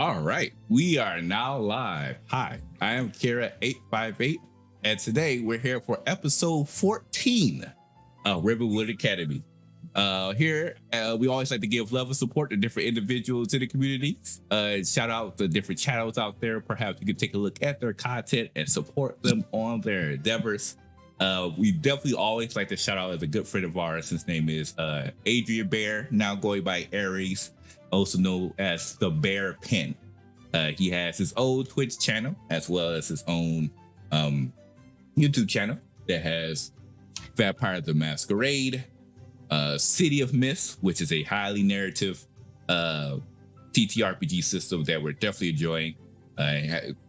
All right, we are now live. Hi, I am Kira858, and today we're here for episode 14 of Rivenwood Academy. Here, we always like to give love and support to different individuals in the community. Shout out the different channels out there. Perhaps you can take a look at their content and support them on their endeavors. We definitely always like to shout out as a good friend of ours. His name is Adrian Bear, now going by Aries, also known as the Bear Pen. He has his own Twitch channel as well as his own YouTube channel that has Vampire the Masquerade, City of Mist, which is a highly narrative TTRPG system that we're definitely enjoying.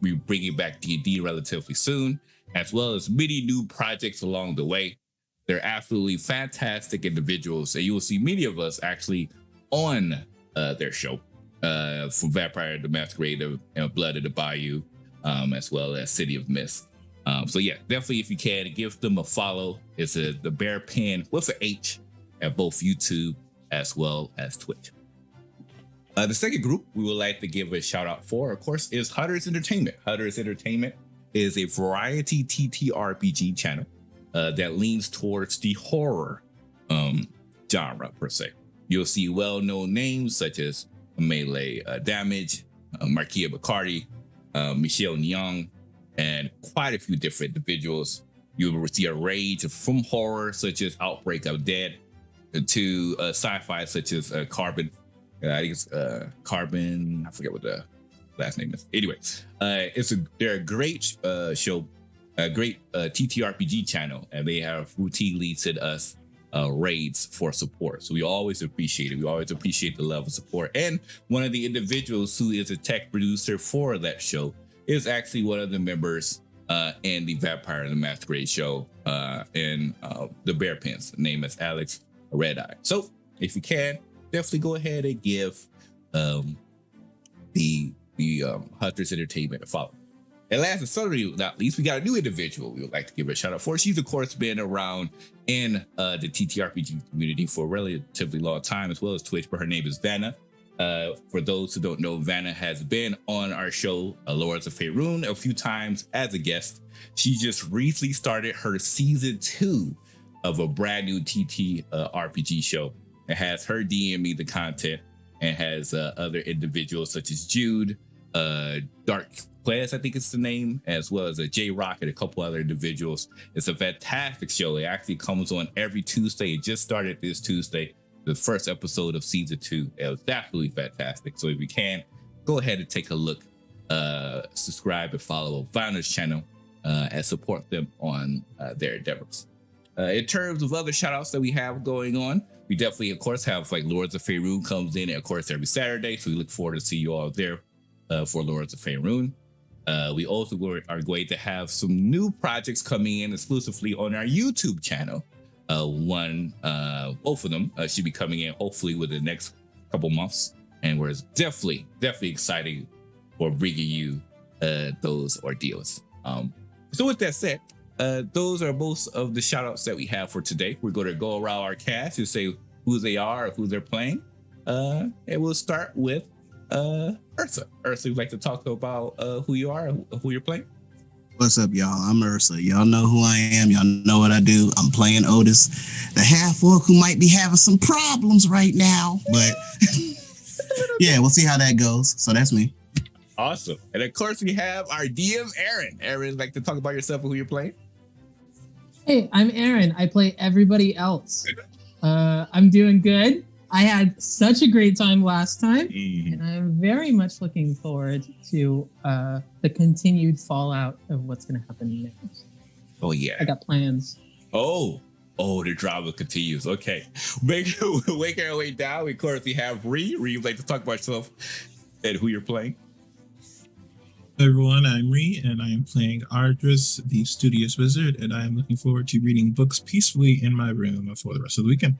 We're bringing back D&D relatively soon, as well as many new projects along the way. They're absolutely fantastic individuals, and you will see many of us actually on their show, from Vampire the Masquerade and Blood of the Bayou, as well as City of Mist. So yeah, definitely if you can, give them a follow. It's the Bear Pen with an H at both YouTube as well as Twitch. The second group we would like to give a shout out for, of course, is Hunters Entertainment. Hunters Entertainment is a variety TTRPG channel that leans towards the horror genre per se. You'll see well-known names such as Melee Damage, Marquia McCarty, Michelle Nyong, and quite a few different individuals. You will see a range from horror such as Outbreak of Dead to sci-fi such as Carbon. I think it's Carbon. I forget what the last name is. Anyway, they're a great show, a great TTRPG channel, and they have routinely sent us raids for support. So we always appreciate it. We always appreciate the love and support. And one of the individuals who is a tech producer for that show is actually one of the members in the Vampire the Masquerade show in the Bear Pens. The name is Alex Red Eye. So if you can, definitely go ahead and give the Hunters Entertainment a follow. And last and certainly not least, we got a new individual we would like to give a shout out for. She's of course been around in the TTRPG community for a relatively long time, as well as Twitch, but her name is Vanna. For those who don't know, Vanna has been on our show, Lords of Faerun, a few times as a guest. She just recently started her season 2 of a brand new TTRPG show. It has her DMing the content and has other individuals such as Jude, Dark Class, I think it's the name, as well as J Rock and a couple other individuals. It's a fantastic show. It actually comes on every Tuesday. It just started this Tuesday, the first episode of season 2. It was absolutely fantastic. So if you can, go ahead and take a look, subscribe and follow Vanna's channel, and support them on their endeavors. In terms of other shout outs that we have going on, we definitely, of course, have like Lords of Faerun comes in, of course, every Saturday. So we look forward to see you all there for Lords of Faerun. We also are going to have some new projects coming in exclusively on our YouTube channel. Both of them should be coming in hopefully within the next couple months. And we're definitely excited for bringing you those ordeals. So with that said, those are most of the shout outs that we have for today. We're going to go around our cast and say who they are or who they're playing. And we'll start with Ursa. Ursa, would like to talk about who you are, who you're playing? What's up, y'all? I'm Ursa. Y'all know who I am. Y'all know what I do. I'm playing Otis, the half-orc who might be having some problems right now. But yeah, we'll see how that goes. So that's me. Awesome. And of course, we have our DM, Aaron. Aaron, would like to talk about yourself and who you're playing? Hey, I'm Aaron. I play everybody else. I'm doing good. I had such a great time last time, and I'm very much looking forward to the continued fallout of what's going to happen next. Oh, yeah. I got plans. Oh, the drama continues. Okay. Making our way down, of course, we have Ree. Ree, would like to talk about yourself and who you're playing? Hello everyone, I'm Ree, and I am playing Ardris, the Studious Wizard, and I am looking forward to reading books peacefully in my room for the rest of the weekend.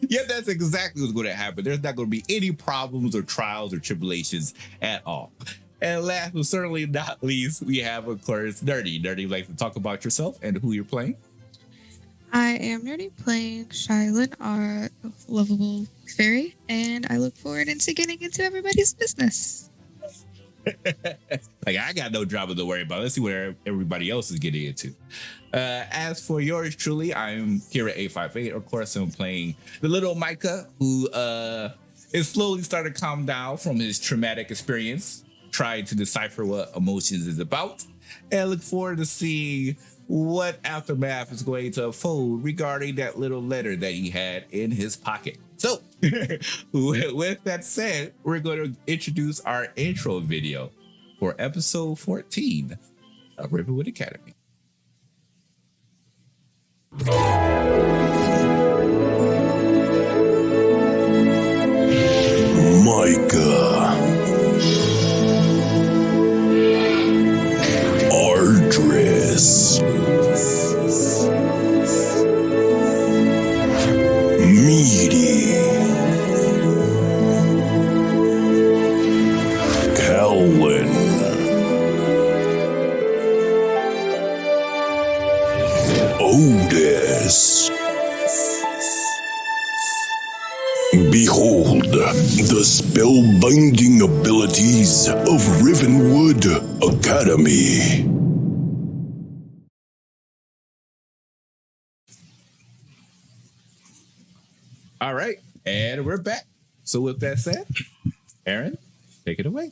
Yeah, that's exactly what's going to happen. There's not going to be any problems or trials or tribulations at all. And last but certainly not least, we have, of course, Nerdy. Nerdy, would like to talk about yourself and who you're playing? I am Nerdy playing Shylin, our lovable fairy, and I look forward into getting into everybody's business. Like, I got no drama to worry about. Let's see what everybody else is getting into. As for yours truly, I'm here at 858. Of course, I'm playing the little Micah, who is slowly starting to calm down from his traumatic experience, trying to decipher what emotions is about, and I look forward to seeing what aftermath is going to unfold regarding that little letter that he had in his pocket. So, with that said, we're going to introduce our intro video for episode 14 of Rivenwood Academy. Micah, Ardris, Meaty, Calvin, Otis. Behold the spellbinding abilities of Rivenwood Academy. All right, and we're back. So with that said, Aaron, take it away.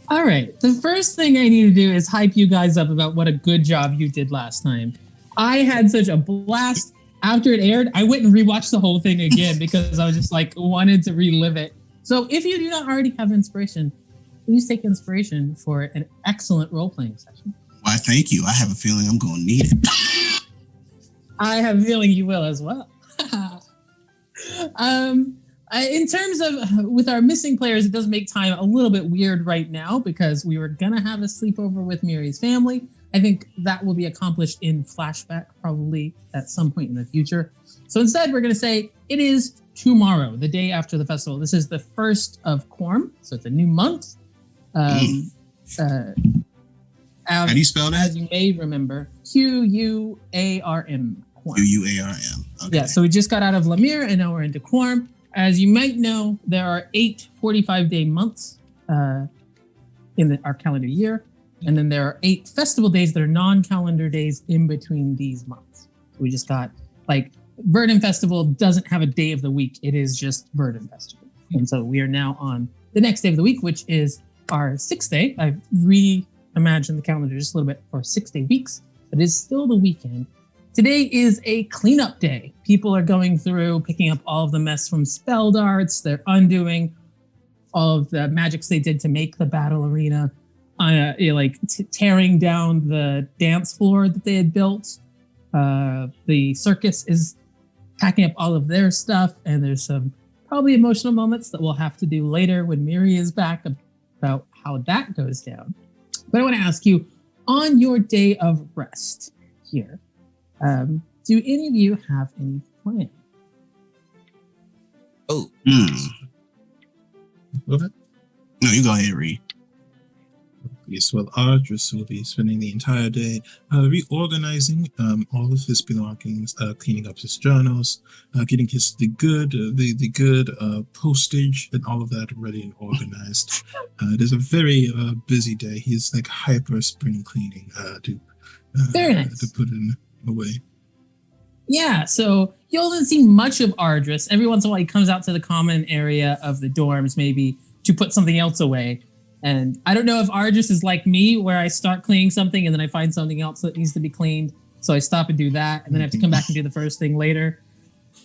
All right. The first thing I need to do is hype you guys up about what a good job you did last time. I had such a blast. After it aired, I went and rewatched the whole thing again because I was just like wanted to relive it. So if you do not already have inspiration, please take inspiration for an excellent role-playing session. Why, thank you. I have a feeling I'm going to need it. I have a feeling you will as well. In terms of with our missing players, it does make time a little bit weird right now because we were going to have a sleepover with Miri's family. I think that will be accomplished in flashback probably at some point in the future. So instead, we're going to say it is tomorrow, the day after the festival. This is the 1st of Quorm, so it's a new month. How do you spell that? As you may remember, Quarm. Quarm. Okay. Yeah, so we just got out of Lemire and now we're into Quorm. As you might know, there are 8 45-day months in our calendar year. And then there are 8 festival days that are non-calendar days in between these months. We just got, like, Verdant Festival doesn't have a day of the week. It is just Verdant Festival. And so we are now on the next day of the week, which is our 6th day. I've reimagined the calendar just a little bit for 6-day weeks, but it is still the weekend. Today is a cleanup day. People are going through, picking up all of the mess from spell darts. They're undoing all of the magics they did to make the battle arena. Tearing down the dance floor that they had built. The circus is packing up all of their stuff, and there's some probably emotional moments that we'll have to do later when Miri is back about how that goes down. But I want to ask you, on your day of rest here, do any of you have any plan? Oh. Okay. No, you go ahead, Reed. Yes, well, Ardris will be spending the entire day reorganizing all of his belongings, cleaning up his journals, getting the good postage and all of that ready and organized. It is a very busy day. He's like hyper spring cleaning Very nice. to put in away. Yeah, so you'll not see much of Ardris. Every once in a while, he comes out to the common area of the dorms, maybe to put something else away. And I don't know if Ardris is like me, where I start cleaning something and then I find something else that needs to be cleaned. So I stop and do that, and then I have to come back and do the first thing later.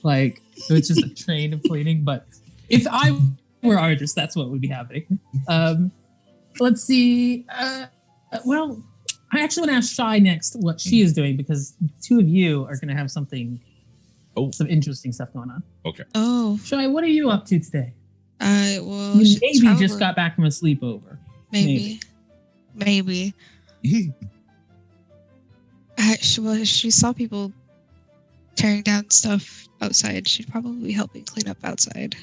So it's just a train of cleaning. But if I were Ardris, that's what would be happening. Let's see. Well, I actually want to ask Shy next what she is doing, because 2 of you are going to have some interesting stuff going on. Okay. Oh. Shy, what are you up to today? Well, You maybe just got back from a sleepover. Maybe. She saw people tearing down stuff outside. She'd probably be helping clean up outside.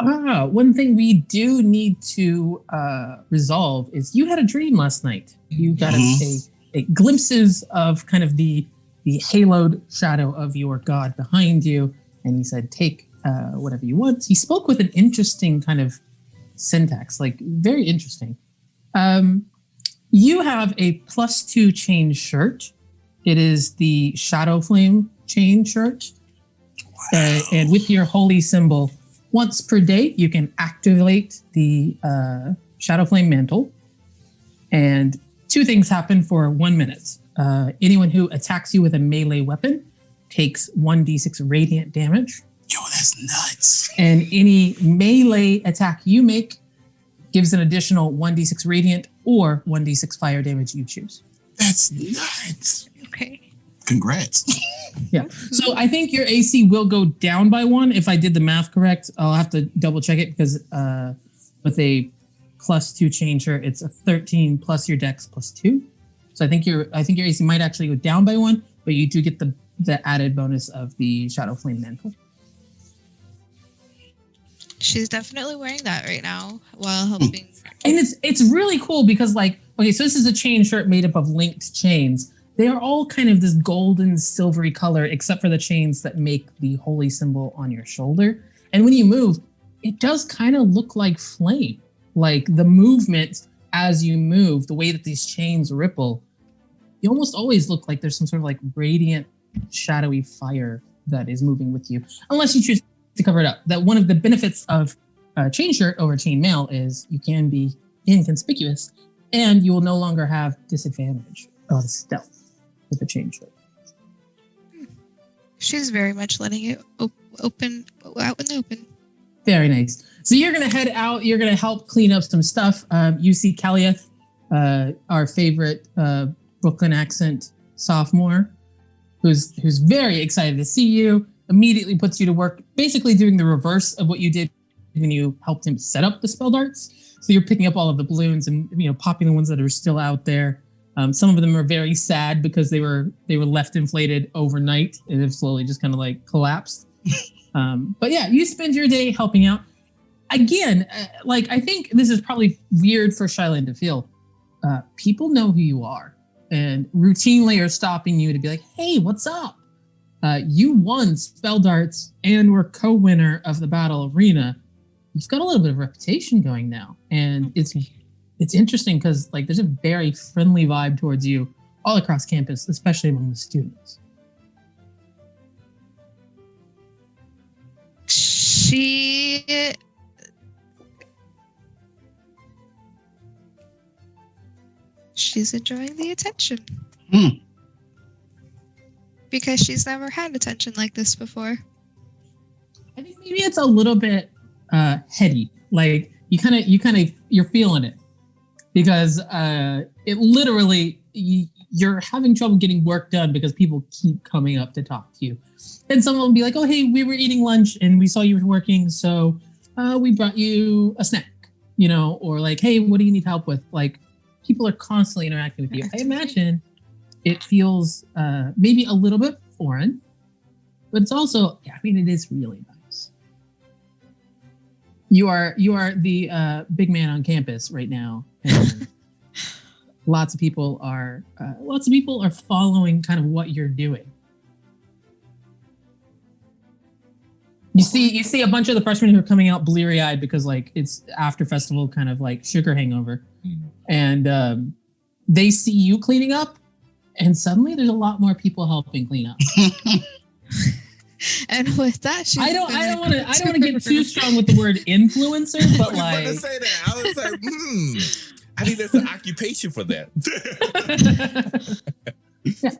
One thing we do need to resolve is you had a dream last night. You got a glimpses of kind of the haloed shadow of your god behind you, and he said, "Take whatever you want." He spoke with an interesting kind of syntax, like very interesting. You have a +2 chain shirt. It is the Shadow Flame chain shirt. And with your holy symbol, once per day, you can activate the Shadow Flame mantle. And 2 things happen for 1 minute. Anyone who attacks you with a melee weapon takes 1d6 radiant damage. Yo, that's nuts. And any melee attack you make gives an additional 1d6 radiant or 1d6 fire damage you choose. That's nuts. Okay. Congrats. Yeah. So I think your AC will go down by 1 if I did the math correct. I'll have to double check it because with a +2 changer, it's a 13 plus your dex +2. So I think your AC might actually go down by 1, but you do get the added bonus of the Shadow Flame mantle. She's definitely wearing that right now while helping. And it's really cool because so this is a chain shirt made up of linked chains. They are all kind of this golden silvery color, except for the chains that make the holy symbol on your shoulder. And when you move, it does kind of look like flame. Like the movement as you move, the way that these chains ripple, you almost always look like there's some sort of like radiant, shadowy fire that is moving with you. Unless you choose to cover it up. That one of the benefits of chain shirt over chain mail is you can be inconspicuous and you will no longer have disadvantage on stealth with the chain shirt. She's very much letting it open out in the open. Very nice. So you're going to head out. You're going to help clean up some stuff. You see Kalieth, our favorite Brooklyn accent sophomore, who's very excited to see you. Immediately puts you to work, basically doing the reverse of what you did when you helped him set up the spell darts. So you're picking up all of the balloons and popping the ones that are still out there. Some of them are very sad because they were left inflated overnight and have slowly just kind of like collapsed. But yeah, you spend your day helping out. Again, I think this is probably weird for Shylin to feel. People know who you are and routinely are stopping you to be like, "Hey, what's up? You won spell darts and were co-winner of the battle arena. You've got a little bit of reputation going now." And it's interesting because there's a very friendly vibe towards you all across campus, especially among the students. She's enjoying the attention. Because she's never had attention like this before. I think maybe it's a little bit heady. You're feeling it because it literally you're having trouble getting work done because people keep coming up to talk to you, and someone will be like, "Oh, hey, we were eating lunch and we saw you were working, so we brought you a snack," or like, "Hey, what do you need help with?" People are constantly interacting with you. I imagine it feels maybe a little bit foreign, but it's also, it is really nice. You are the big man on campus right now, and lots of people are following kind of what you're doing. You see a bunch of the freshmen who are coming out bleary-eyed because it's after festival kind of sugar hangover, and they see you cleaning up. And suddenly there's a lot more people helping clean up. And with that, I don't want to get too strong with the word influencer, but I was about to say that. I was like, I think that's an occupation for that. Yeah.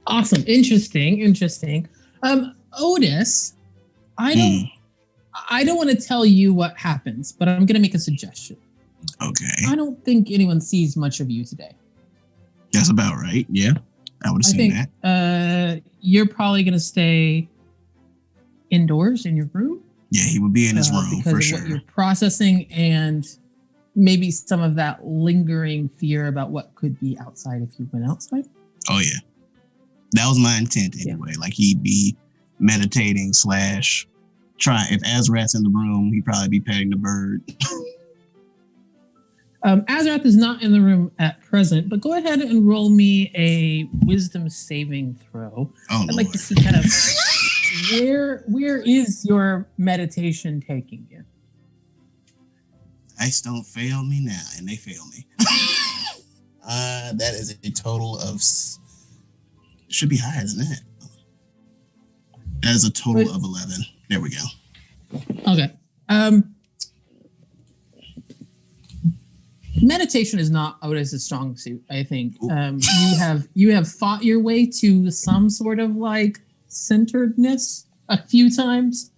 Awesome. Interesting. Otis, I don't want to tell you what happens, but I'm going to make a suggestion. Okay. I don't think anyone sees much of you today. That's about right. Yeah, I would assume that. You're probably going to stay indoors in your room. Yeah, he would be in his room because for of sure. What you're processing and maybe some of that lingering fear about what could be outside if you went outside. Oh yeah, that was my intent anyway. Yeah. He'd be meditating / trying. If Azrat's in the room, he'd probably be petting the bird. Azrath is not in the room at present, but go ahead and roll me a wisdom saving throw. Oh, I'd like to see kind of where is your meditation taking you? Dice don't fail me now, and they fail me. That is a total of should be higher than that. That is a total of 11. There we go. Okay. Meditation is not Otis's strong suit, I think. You have fought your way to some sort of like centeredness a few times,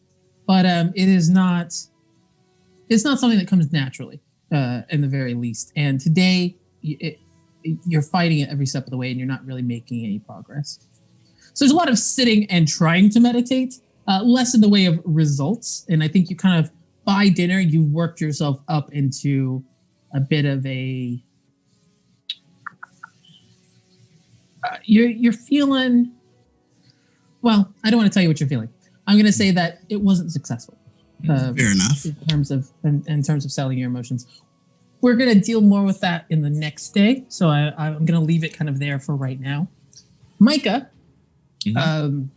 but it's not something that comes naturally, in the very least. And today, you're fighting it every step of the way, and you're not really making any progress. So there's a lot of sitting and trying to meditate, less in the way of results. And I think you kind of, by dinner, you worked yourself up into a bit of a you're feeling, well, I don't want to tell you what you're feeling. I'm going to say that it wasn't successful. Fair enough. In terms of selling your emotions. We're going to deal more with that in the next day, so I'm going to leave it kind of there for right now. Micah, I'm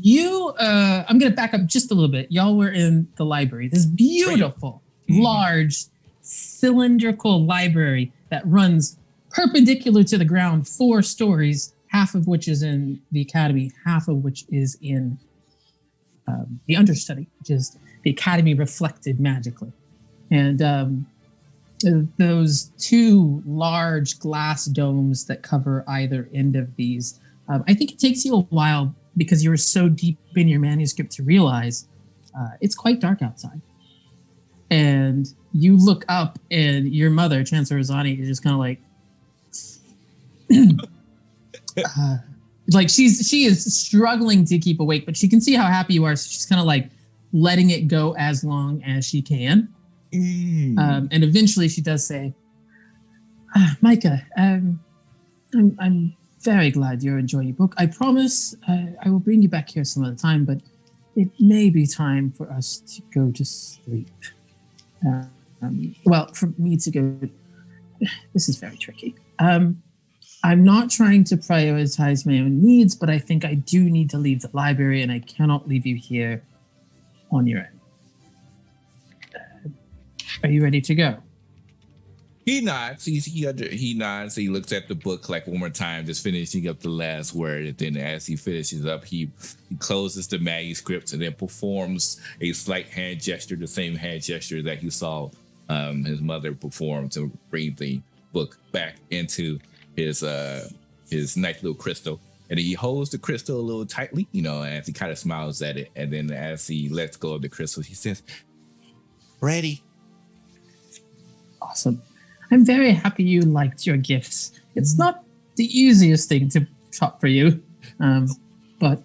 going to back up just a little bit. Y'all were in the library, this beautiful, large, cylindrical library that runs perpendicular to the ground, 4 stories, half of which is in the academy, half of which is in the understudy, which is the academy reflected magically. And those 2 large glass domes that cover either end of these, I think it takes you a while because you were so deep in your manuscript to realize it's quite dark outside. And you look up and your mother, Chancellor Rosani, is just kind of like, like she is struggling to keep awake, but she can see how happy you are. So she's kind of like letting it go as long as she can. And eventually she does say, Micah, I'm very glad you're enjoying your book. I promise I will bring you back here some other time, but it may be time for us to go to sleep. Well, for me to go, this is very tricky. I'm not trying to prioritize my own needs, but I think I do need to leave the library, and I cannot leave you here on your own. Are you ready to go? He nods. He nods. He looks at the book like one more time, just finishing up the last word. And then as he finishes up, he closes the manuscript and then performs a slight hand gesture, the same hand gesture that you saw his mother perform to bring the book back into his nice little crystal. And he holds the crystal a little tightly, as he kind of smiles at it. And then as he lets go of the crystal, he says, "Ready." Awesome. I'm very happy you liked your gifts. It's not the easiest thing to shop for you, but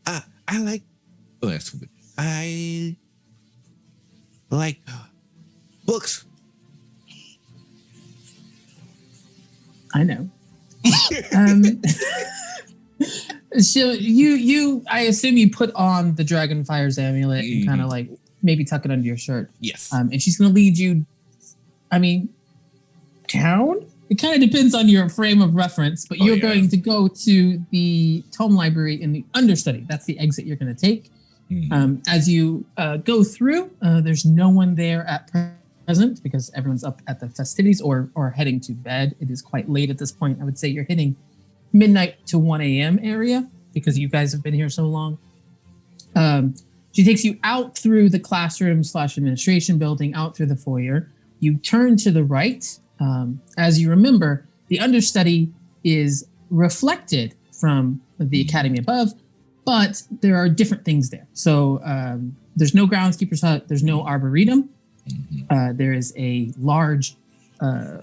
I like books. I know. So I assume you put on the Dragonfire's amulet and kind of like maybe tuck it under your shirt. Yes. And she's going to lead you. Town? It kind of depends on your frame of reference, but you're going to go to the Tome Library in the understudy. That's the exit you're going to take. As you go through, there's no one there at present because everyone's up at the festivities or heading to bed. It is quite late at this point. I would say you're hitting midnight to 1 a.m. area because you guys have been here so long. She takes you out through the classroom/administration building, out through the foyer. You turn to the right. As you remember, the understudy is reflected from the academy above, but there are different things there. So there's no groundskeeper's hut. There's no arboretum. There is a large,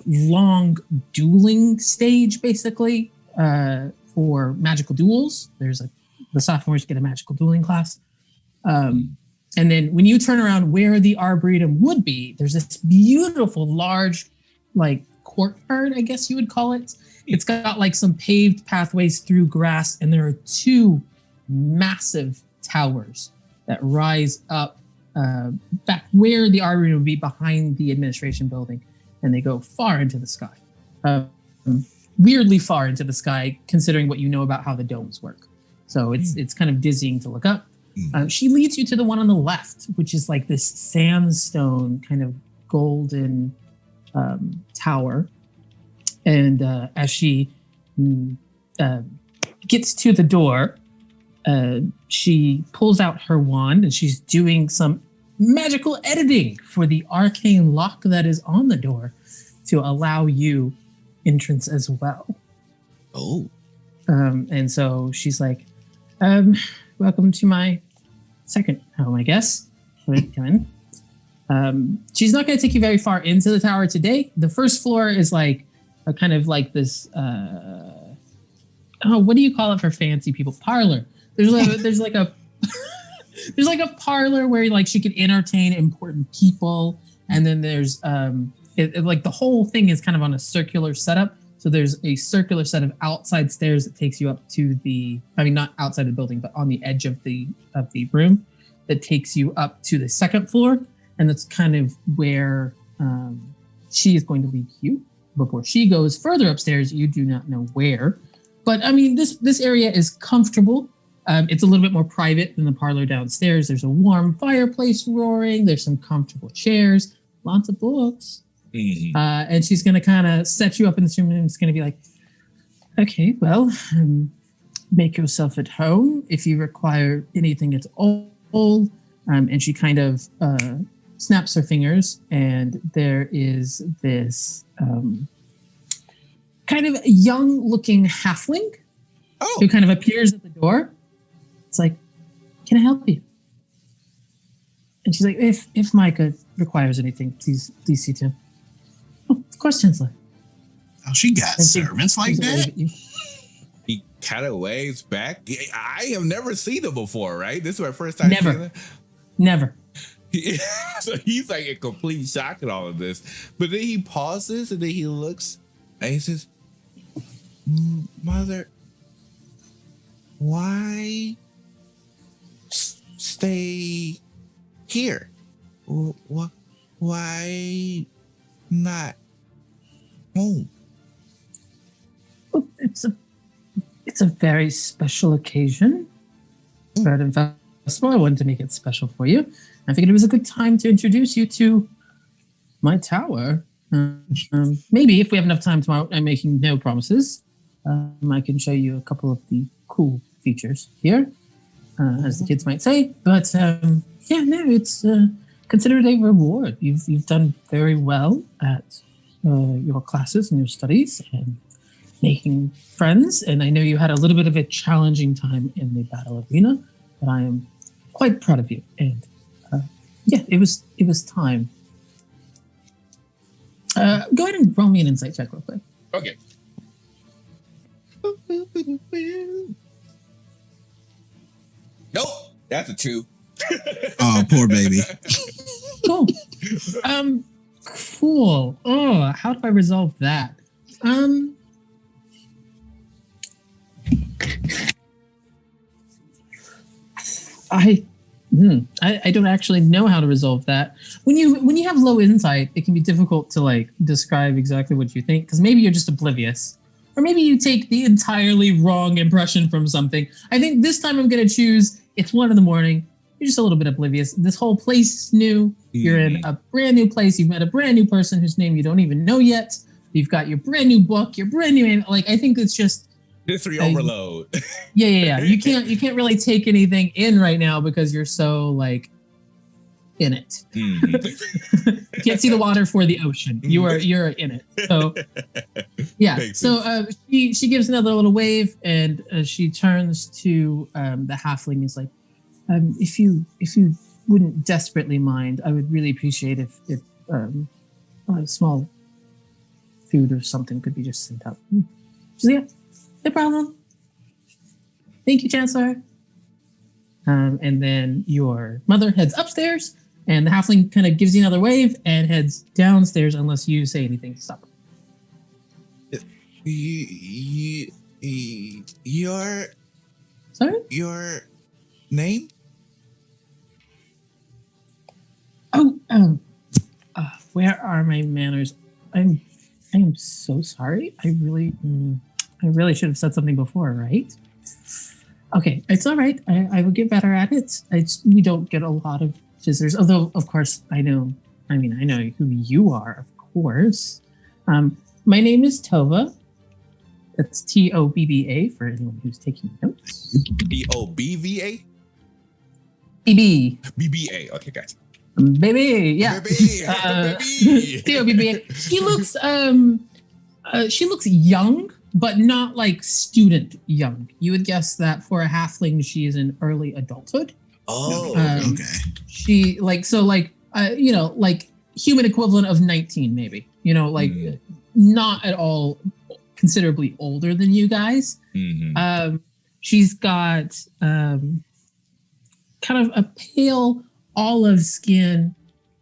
long dueling stage, basically, for magical duels. The sophomores get a magical dueling class. And then when you turn around where the arboretum would be, there's this beautiful large, like courtyard, I guess you would call it. It's got like some paved pathways through grass, and there are 2 massive towers that rise up back where the armory would be behind the administration building, and they go far into the sky. Weirdly far into the sky, considering what you know about how the domes work. So it's kind of dizzying to look up. She leads you to the one on the left, which is like this sandstone kind of golden tower. And as she gets to the door, she pulls out her wand and she's doing some magical editing for the arcane lock that is on the door to allow you entrance as well. Oh. And so she's like, welcome to my second home, I guess. Come in. She's not going to take you very far into the tower today. The first floor is like a kind of like this, what do you call it for fancy people? Parlor. There's like a there's like a parlor where like she can entertain important people. And then there's like the whole thing is kind of on a circular setup. So there's a circular set of outside stairs that takes you up to not outside the building, but on the edge of the room that takes you up to the second floor. And that's kind of where she is going to lead you before she goes further upstairs. You do not know where, but I mean, this area is comfortable. It's a little bit more private than the parlor downstairs. There's a warm fireplace roaring. There's some comfortable chairs, lots of books. And she's going to kind of set you up in this room, and it's going to be like, okay, well, make yourself at home if you require anything at all. And she kind of snaps her fingers, and there is this kind of young-looking halfling who kind of appears at the door. It's like, can I help you? And she's like, if Micah requires anything, please see to him. Oh, of course, Chancellor. Oh, she got servants like that? He kind of waves back. I have never seen him before, right? This is my first time seeing him. Never. So he's like in complete shock at all of this. But then he pauses and then he looks and he says, Mother, why stay here? Why not home? Well, it's a very special occasion. Garden Festival. I wanted to make it special for you. I figured it was a good time to introduce you to my tower. Maybe if we have enough time tomorrow, I'm making no promises. I can show you a couple of the cool features here, as the kids might say. But it's considered a reward. You've done very well at your classes and your studies and making friends. And I know you had a little bit of a challenging time in the battle arena, but I am quite proud of you. And it was time. Go ahead and roll me an insight check real quick. Okay. Nope, that's a 2. Oh, poor baby. Cool. Cool. Oh, how do I resolve that? I don't actually know how to resolve that. When you have low insight, it can be difficult to like describe exactly what you think, because maybe you're just oblivious, or maybe you take the entirely wrong impression from something. I think this time I'm going to choose. It's 1 a.m. You're just a little bit oblivious. This whole place is new. You're in a brand new place. You've met a brand new person whose name you don't even know yet. You've got your brand new book. Your brand new I think it's just history overload. Yeah. You can't really take anything in right now because you're so like in it. You can't see the water for the ocean. You're in it. So yeah. So she gives another little wave, and she turns to the halfling. Is like, if you wouldn't desperately mind, I would really appreciate if a small food or something could be just sent out. She's like, yeah, no problem. Thank you, Chancellor. And then your mother heads upstairs, and the halfling kind of gives you another wave and heads downstairs unless you say anything to stop her. Your name? Oh, where are my manners? I am so sorry. I really should have said something before, right? Okay, it's all right. I will get better at it. We don't get a lot of visitors, although of course I know who you are, of course. My name is Tova. That's Tobba for anyone who's taking notes. Tobva? BB. BBA. Okay, gotcha. Baby, yeah. Baby. Tobba. She looks young, but not like student young. You would guess that for a halfling, she is in early adulthood. Oh, Okay. She like human equivalent of 19, maybe. Not at all considerably older than you guys. Mm-hmm. She's got kind of a pale olive skin,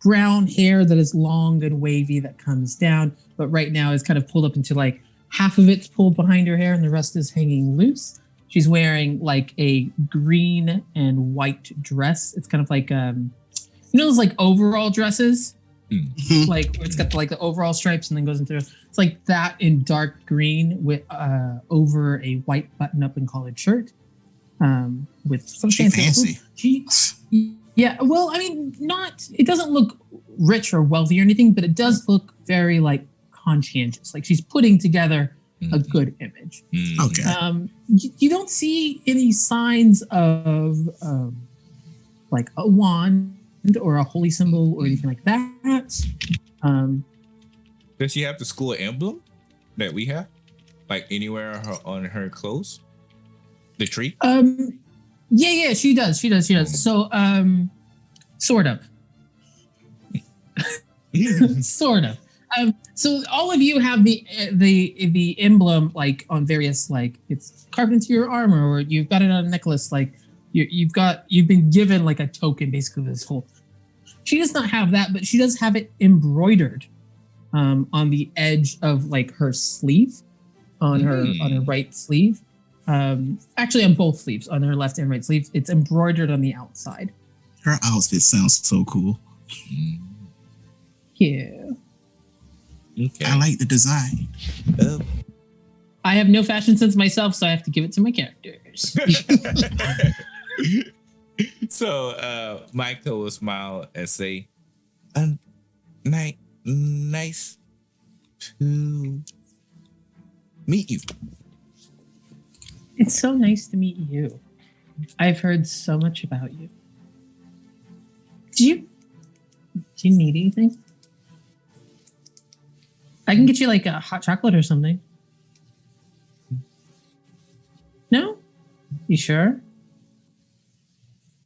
brown hair that is long and wavy that comes down, but right now is kind of pulled up into like half of it's pulled behind her hair and the rest is hanging loose. She's wearing like a green and white dress. It's kind of like those like overall dresses, like it's got like the overall stripes and then goes into it's like that in dark green with over a white button-up and collared shirt. With some fancy. Yeah, well, I mean, it doesn't look rich or wealthy or anything, but it does look very like conscientious. Like she's putting together a good image. Okay. You don't see any signs of like a wand or a holy symbol or anything like that. Does she have the school emblem that we have? Like anywhere on her clothes? The tree? Yeah, she does. So, sort of. Sort of. So all of you have the emblem like on various like it's carved into your armor or you've got it on a necklace. Like you've been given like a token basically this whole. She does not have that, but she does have it embroidered on the edge of like her sleeve on her right sleeve. Actually on both sleeves, on her left and right sleeve. It's embroidered on the outside. Her outfit sounds so cool. Yeah. Okay. I like the design. I have no fashion sense myself, so I have to give it to my characters. So Michael will smile and say, nice to meet you. It's so nice to meet you. I've heard so much about you. Do you need anything? I can get you like a hot chocolate or something. No? You sure?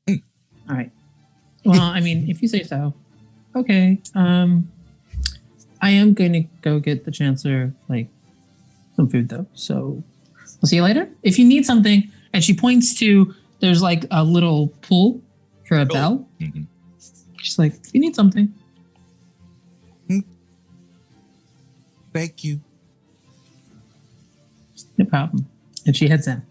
All right. Well, I mean, if you say so. Okay. I am going to go get the Chancellor like some food though. So we'll see you later. If you need something, and she points to there's like a little pull for a bell. Mm-hmm. She's like, if you need something. Thank you. No problem. And she heads in.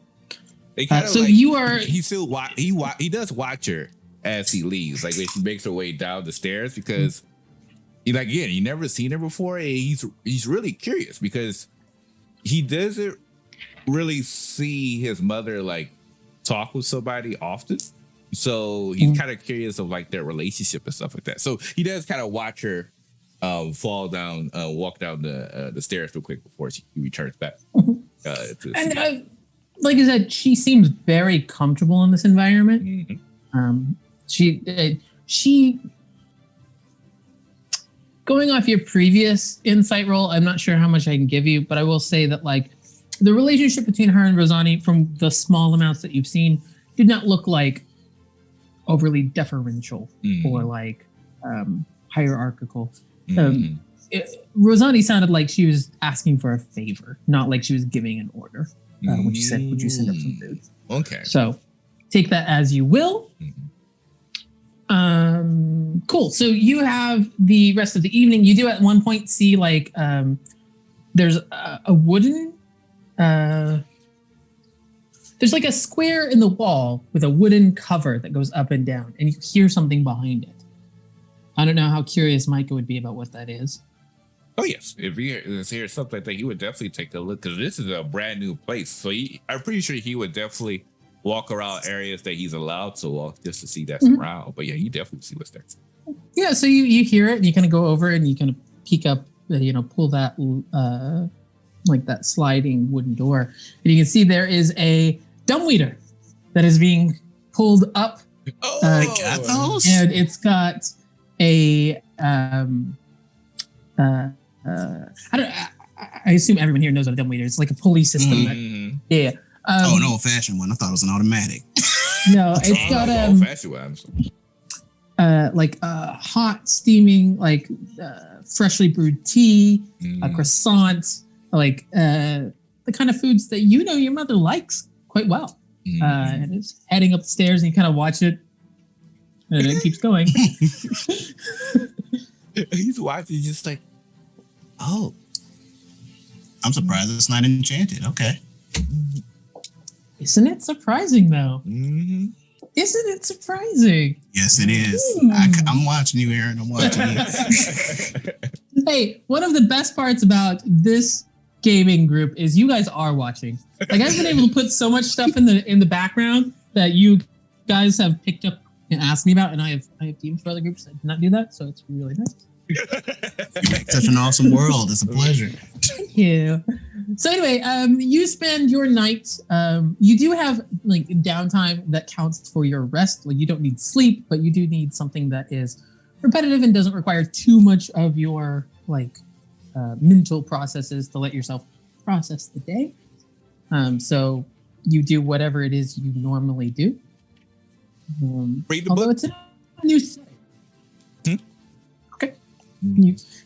So like, you are. He still he does watch her as he leaves, like when she makes her way down the stairs, because you never seen her before. And he's really curious because he doesn't really see his mother like talk with somebody often. So he's kind of curious of like their relationship and stuff like that. So he does kind of watch her walk down the stairs real quick before he returns back. Like I said, she seems very comfortable in this environment. Mm-hmm. She going off your previous insight roll, I'm not sure how much I can give you, but I will say that like the relationship between her and Rosani, from the small amounts that you've seen, did not look like overly deferential or like hierarchical. Rosani sounded like she was asking for a favor, not like she was giving an order. When she said, "Would you send up some food?" Okay. So take that as you will. Cool. So you have the rest of the evening. You do at one point see like there's a wooden. There's like a square in the wall with a wooden cover that goes up and down, and you hear something behind it. I don't know how curious Micah would be about what that is. Oh yes, if he hears something like that, he would definitely take a look because this is a brand new place. So I'm pretty sure he would definitely walk around areas that he's allowed to walk just to see that's around. But yeah, you definitely see what's there. Yeah, so you hear it and you kind of go over and you kind of peek up, pull that like that sliding wooden door, and you can see there is a dumbwaiter that is being pulled up. Oh, I got those. And it's got a I assume everyone here knows what a dumbwaiter is. It's like a pulley system. Yeah. An old-fashioned one. I thought it was an automatic. No, it's got old-fashioned ones. Like hot steaming, like freshly brewed tea, a croissant, like the kind of foods that your mother likes quite well. And it's heading up the stairs, and you kind of watch it, and it keeps going. He's watching, just like, oh, I'm surprised it's not enchanted. Okay. Isn't it surprising, though? Mm-hmm. Isn't it surprising? Yes, it is. I'm watching you, Aaron. I'm watching you. Hey, one of the best parts about this gaming group is you guys are watching. Like, I've been able to put so much stuff in the background that you guys have picked up and asked me about, and I have teams for other groups that did not do that, so it's really nice. You make such an awesome world. It's a pleasure. Thank you. So anyway, you spend your night. You do have like downtime that counts for your rest. Like, you don't need sleep, but you do need something that is repetitive and doesn't require too much of your mental processes to let yourself process the day. So you do whatever it is you normally do. Read the although book. It's a new setting. Okay.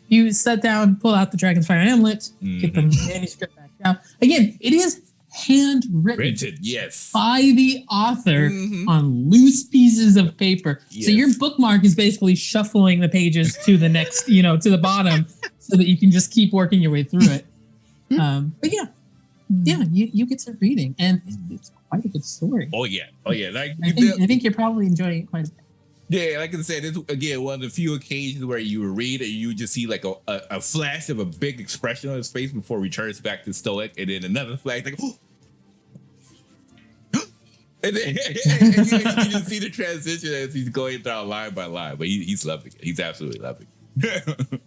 You sit down, pull out the Dragon's Fire Amulet, get the manuscript back down. Again, it is handwritten yes, by the author on loose pieces of paper. Yes. So your bookmark is basically shuffling the pages to the next, to the bottom, so that you can just keep working your way through it. But you get to reading, and it's quite a good story. Oh yeah. Like, I think you're probably enjoying it quite a bit. Yeah, like I said, it's again one of the few occasions where you read and you just see like a flash of a big expression on his face before he turns back to stoic, and then another flash like, oh. and then and you just see the transition as he's going down line by line. But he's loving it. He's absolutely loving it.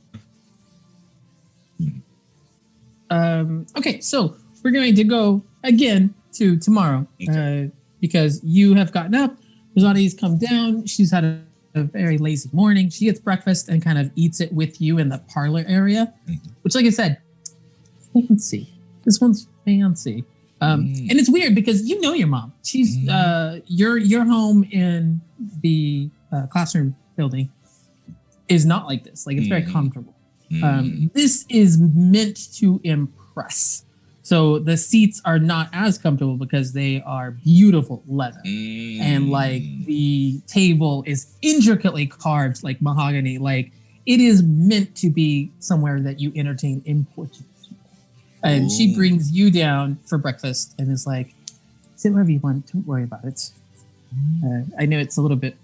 Okay, so we're going to go again to tomorrow because you have gotten up. Rosani's come down. She's had a very lazy morning. She gets breakfast and kind of eats it with you in the parlor area, which, like I said, fancy. This one's fancy. And it's weird because you know your mom. She's your home in the classroom building is not like this. Like, it's very comfortable. This is meant to impress. So the seats are not as comfortable because they are beautiful leather. And like the table is intricately carved like mahogany. Like, it is meant to be somewhere that you entertain important people. And she brings you down for breakfast and is like, sit wherever you want. Don't worry about it. I know it's a little bit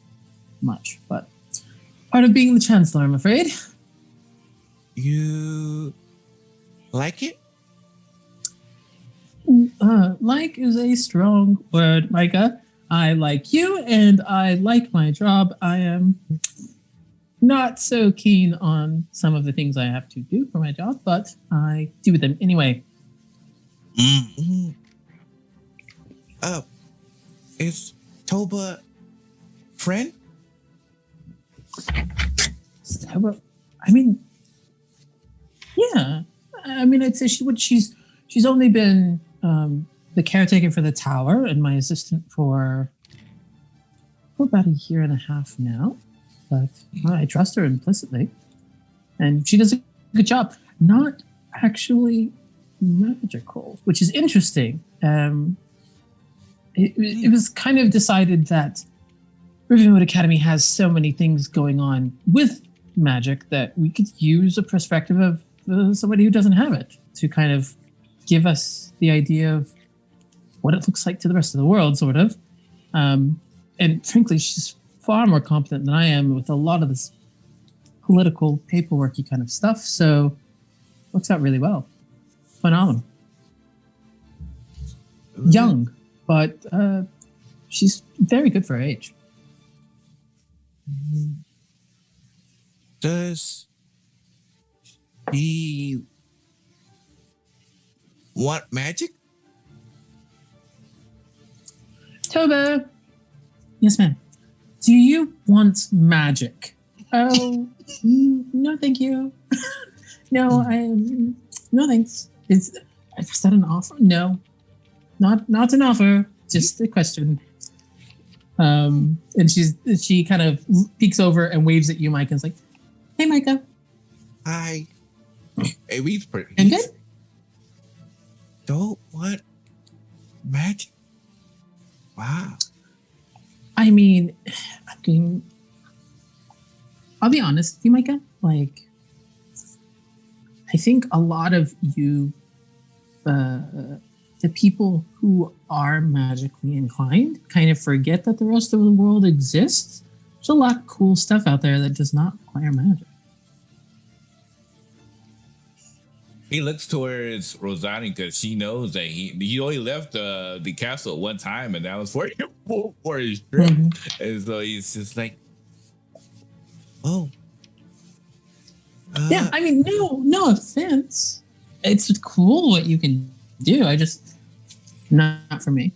much, but part of being the chancellor, I'm afraid. You like it? Like is a strong word, Micah. I like you and I like my job. I am not so keen on some of the things I have to do for my job, but I do them anyway. Is Toba friend? Toba, I mean, yeah. I mean, I'd say she's only been the caretaker for the tower and my assistant for about a year and a half now. But I trust her implicitly. And she does a good job. Not actually magical, which is interesting. It was kind of decided that Rivenwood Academy has so many things going on with magic that we could use a perspective of somebody who doesn't have it to kind of give us the idea of what it looks like to the rest of the world, sort of. And frankly, she's far more competent than I am with a lot of this political paperworky kind of stuff. So works out really well. Phenomenal. Young, but she's very good for her age. Does he want magic? Toba. Yes, ma'am. Do you want magic? Oh, no, thank you. No, no, thanks. Is that an offer? No, not an offer. Just a question. And she kind of peeks over and waves at you, Micah, and is like, "Hey, Micah." Hi. Hey, we And good. don't want magic. Wow. I mean, I'll be honest with you, Micah. Like, I think a lot of you, the people who are magically inclined, kind of forget that the rest of the world exists. There's a lot of cool stuff out there that does not require magic. He looks towards Rosani because she knows that he only left the castle one time, and that was for his trip. Mm-hmm. And so he's just like, "Oh, Yeah, I mean, no offense. It's cool what you can do. I just not for me.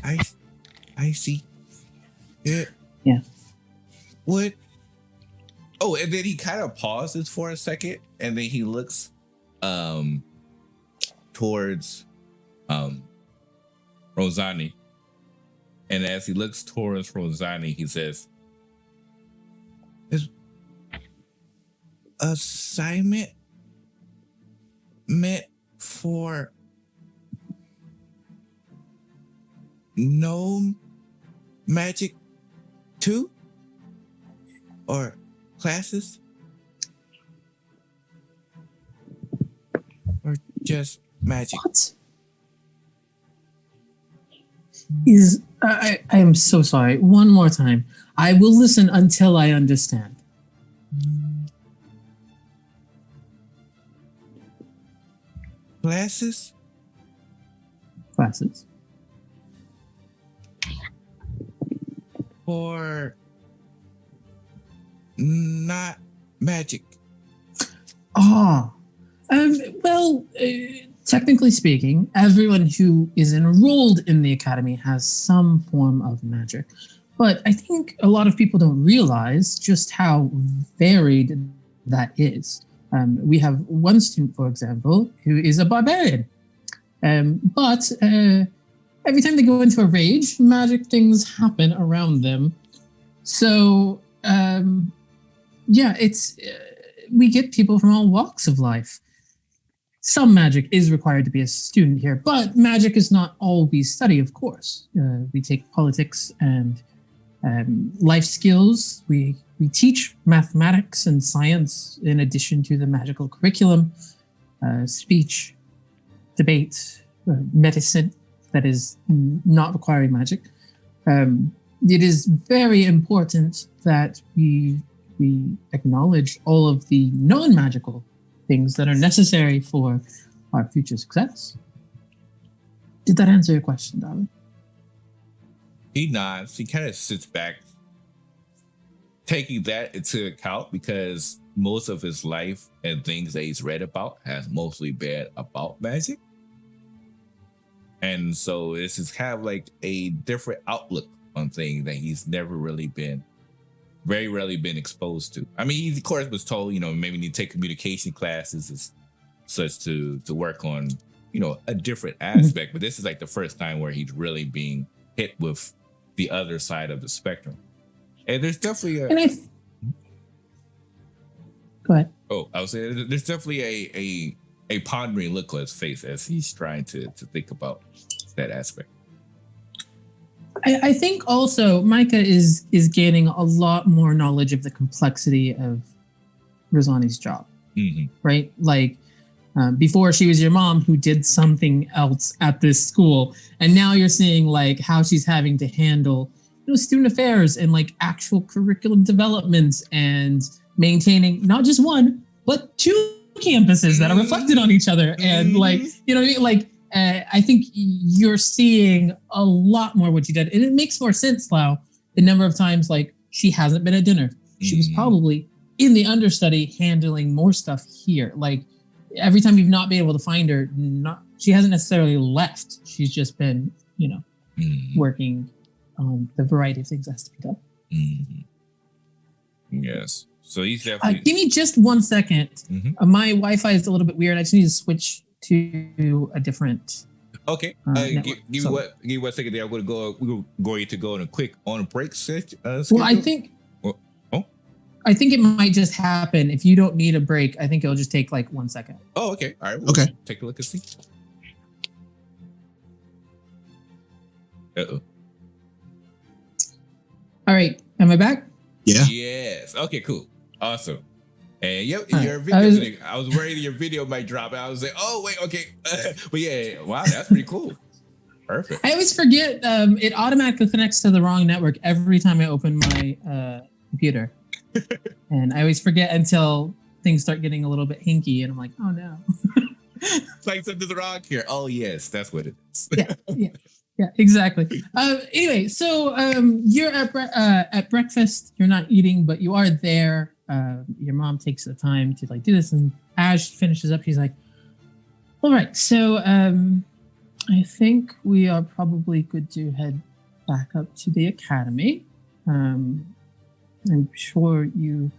I see. Yeah. What? Oh, and then he kind of pauses for a second, and then he looks towards Rosani. And as he looks towards Rosani, he says, "This assignment meant for gnome magic too? Or classes? Or just magic?" What? Is I am so sorry. One more time. I will listen until I understand. Classes? Classes. Or not magic? Well, technically speaking, everyone who is enrolled in the academy has some form of magic. But I think a lot of people don't realize just how varied that is. We have one student, for example, who is a barbarian. But every time they go into a rage, magic things happen around them. So, yeah, we get people from all walks of life. Some magic is required to be a student here, but magic is not all we study, of course. We take politics and life skills. We teach mathematics and science in addition to the magical curriculum, speech, debate, medicine that is not requiring magic. It is very important that we acknowledge all of the non-magical things that are necessary for our future success. Did that answer your question, darling? He nods. He kind of sits back, taking that into account because most of his life and things that he's read about has mostly been about magic. And so this is kind of like a different outlook on things that he's never really been, very rarely been exposed to. I mean, he of course was told, maybe need to take communication classes as such to work on, a different aspect. But this is like the first time where he's really being hit with the other side of the spectrum. And there's definitely Go ahead. Oh, I was saying there's definitely a pondering look on his face as he's trying to think about that aspect. I think also Micah is gaining a lot more knowledge of the complexity of Rosani's job, right? Like before she was your mom who did something else at this school, and now you're seeing like how she's having to handle student affairs and like actual curriculum development and maintaining not just one but two campuses that are reflected on each other. And like, you know what I mean? Like, I think you're seeing a lot more what you did. And it makes more sense now, the number of times like she hasn't been at dinner. She was probably in the understudy handling more stuff here. Like every time you've not been able to find her, she hasn't necessarily left. She's just been, working on the variety of things that has to be done. Yes. So he's definitely... give me just 1 second. My Wi-Fi is a little bit weird. I just need to switch to a different. Okay. Give me 1 second there. We're going to go on a quick break schedule. Well, I think it might just happen. If you don't need a break, I think it'll just take like 1 second. Oh, okay. All right. Okay. Take a look and see. Uh-oh. All right. Am I back? Yeah. Yes. Okay, cool. Awesome. And your right. video, I was worried your video might drop. I was like, oh, wait, okay. But yeah, wow, that's pretty cool. Perfect. I always forget it automatically connects to the wrong network every time I open my computer. And I always forget until things start getting a little bit hinky and I'm like, oh no. It's like something's wrong here. Oh yes, that's what it is. Yeah, exactly. Anyway, so you're at breakfast. You're not eating, but you are there. Your mom takes the time to like do this, and as she finishes up, she's like, "All right, so I think we are probably good to head back up to the academy. I'm sure you.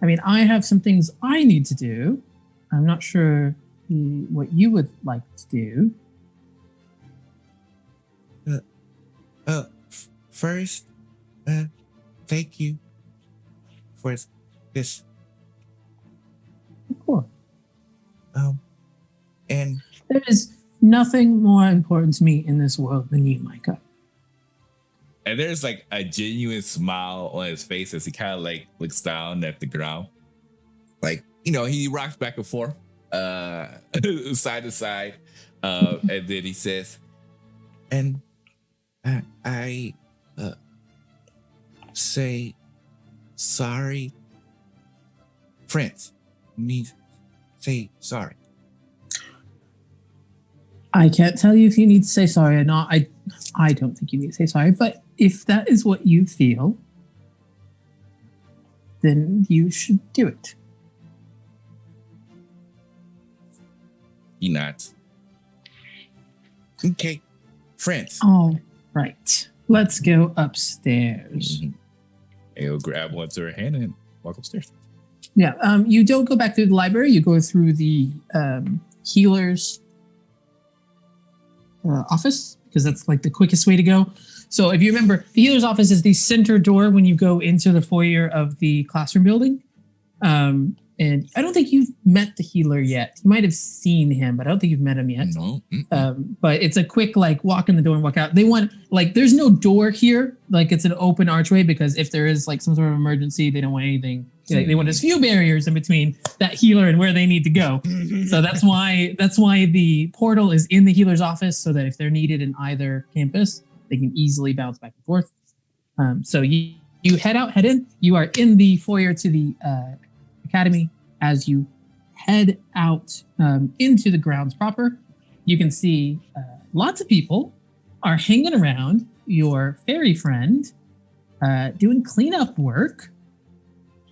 I mean, I have some things I need to do. I'm not sure what you would like to do." First, thank you for this. Of course. And there is nothing more important to me in this world than you, Micah. And there's like a genuine smile on his face as he kind of like looks down at the ground. Like, he rocks back and forth, side to side. And then he says, and I say sorry. Friends means say sorry. I can't tell you if you need to say sorry or not. I don't think you need to say sorry, but if that is what you feel, then you should do it. He nods. Okay, friends. All right, let's go upstairs. He'll grab one to her hand and walk upstairs. Yeah, you don't go back through the library. You go through the healer's office, because that's like the quickest way to go. So if you remember, the healer's office is the center door when you go into the foyer of the classroom building. And I don't think you've met the healer yet. You might have seen him, but I don't think you've met him yet. No. But it's a quick like walk in the door and walk out. They want like there's no door here. Like it's an open archway because if there is like some sort of emergency, they don't want anything. They want as few barriers in between that healer and where they need to go. So that's why the portal is in the healer's office, so that if they're needed in either campus, they can easily bounce back and forth. So you head in. You are in the foyer to the academy. As you head out into the grounds proper, you can see lots of people are hanging around your fairy friend, doing cleanup work.